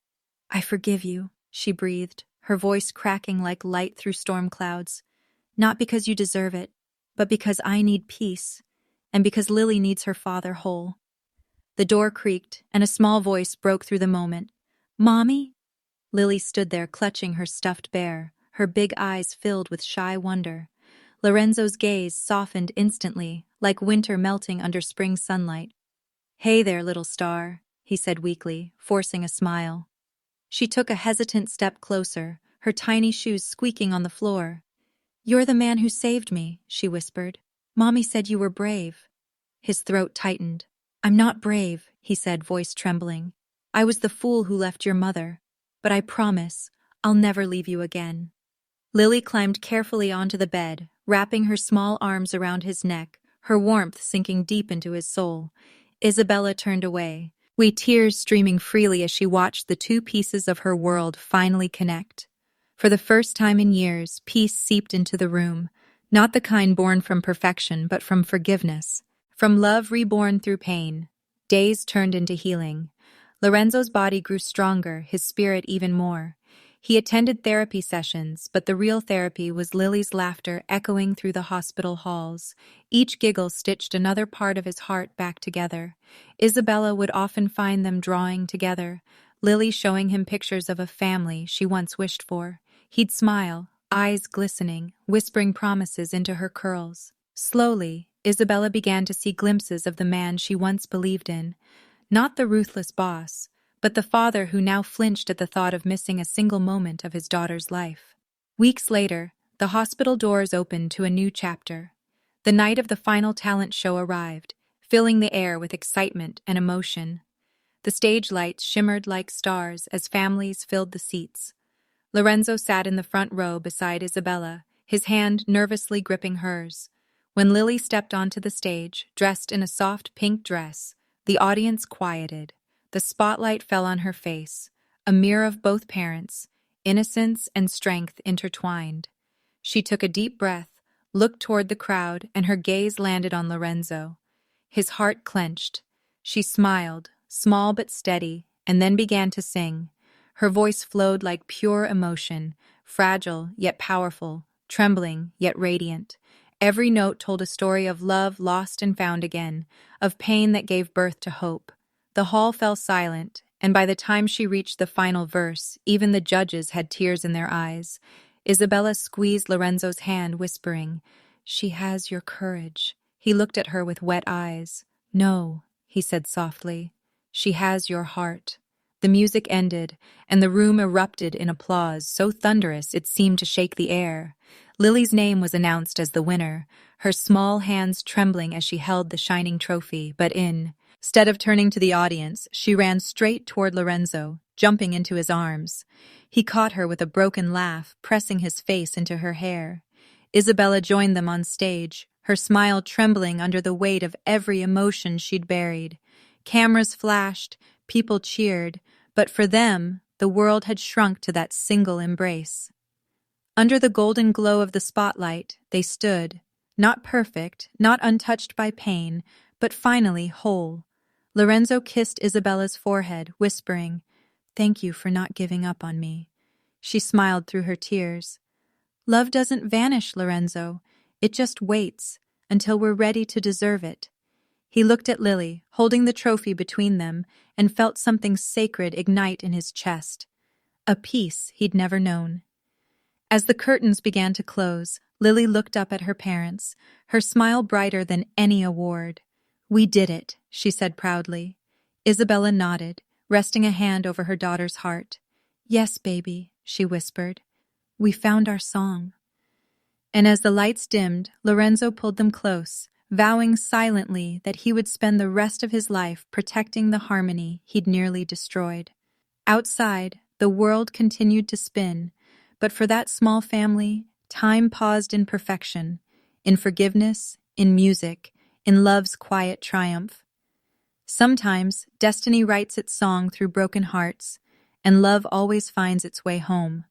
"I forgive you," she breathed, her voice cracking like light through storm clouds. "Not because you deserve it, but because I need peace, and because Lily needs her father whole." The door creaked, and a small voice broke through the moment. "Mommy?" Lily stood there clutching her stuffed bear, her big eyes filled with shy wonder. Lorenzo's gaze softened instantly, like winter melting under spring sunlight. "Hey there, little star," he said weakly, forcing a smile. She took a hesitant step closer, her tiny shoes squeaking on the floor. "You're the man who saved me," she whispered. "Mommy said you were brave." His throat tightened. "I'm not brave," he said, voice trembling. "I was the fool who left your mother. But I promise, I'll never leave you again." Lily climbed carefully onto the bed, wrapping her small arms around his neck, her warmth sinking deep into his soul. Isabella turned away, with tears streaming freely as she watched the two pieces of her world finally connect. For the first time in years, peace seeped into the room, not the kind born from perfection, but from forgiveness, from love reborn through pain. Days turned into healing. Lorenzo's body grew stronger, his spirit even more. He attended therapy sessions, but the real therapy was Lily's laughter echoing through the hospital halls. Each giggle stitched another part of his heart back together. Isabella would often find them drawing together, Lily showing him pictures of a family she once wished for. He'd smile, eyes glistening, whispering promises into her curls. Slowly, Isabella began to see glimpses of the man she once believed in. Not the ruthless boss, but the father who now flinched at the thought of missing a single moment of his daughter's life. Weeks later, the hospital doors opened to a new chapter. The night of the final talent show arrived, filling the air with excitement and emotion. The stage lights shimmered like stars as families filled the seats. Lorenzo sat in the front row beside Isabella, his hand nervously gripping hers. When Lily stepped onto the stage, dressed in a soft pink dress, the audience quieted. The spotlight fell on her face, a mirror of both parents, innocence and strength intertwined. She took a deep breath, looked toward the crowd, and her gaze landed on Lorenzo. His heart clenched. She smiled, small but steady, and then began to sing. Her voice flowed like pure emotion, fragile yet powerful, trembling yet radiant. Every note told a story of love lost and found again, of pain that gave birth to hope. The hall fell silent, and by the time she reached the final verse, even the judges had tears in their eyes. Isabella squeezed Lorenzo's hand, whispering, "She has your courage." He looked at her with wet eyes. "No," he said softly, "she has your heart." The music ended, and the room erupted in applause so thunderous it seemed to shake the air. Lily's name was announced as the winner, her small hands trembling as she held the shining trophy, but instead of turning to the audience, she ran straight toward Lorenzo, jumping into his arms. He caught her with a broken laugh, pressing his face into her hair. Isabella joined them on stage, her smile trembling under the weight of every emotion she'd buried. Cameras flashed, people cheered, but for them, the world had shrunk to that single embrace. Under the golden glow of the spotlight, they stood, not perfect, not untouched by pain, but finally whole. Lorenzo kissed Isabella's forehead, whispering, "Thank you for not giving up on me." She smiled through her tears. "Love doesn't vanish, Lorenzo. It just waits until we're ready to deserve it." He looked at Lily, holding the trophy between them, and felt something sacred ignite in his chest. A peace he'd never known. As the curtains began to close, Lily looked up at her parents, her smile brighter than any award. "We did it," she said proudly. Isabella nodded, resting a hand over her daughter's heart. "Yes, baby," she whispered. "We found our song." And as the lights dimmed, Lorenzo pulled them close, vowing silently that he would spend the rest of his life protecting the harmony he'd nearly destroyed. Outside, the world continued to spin, but for that small family, time paused in perfection, in forgiveness, in music, in love's quiet triumph. Sometimes, destiny writes its song through broken hearts, and love always finds its way home.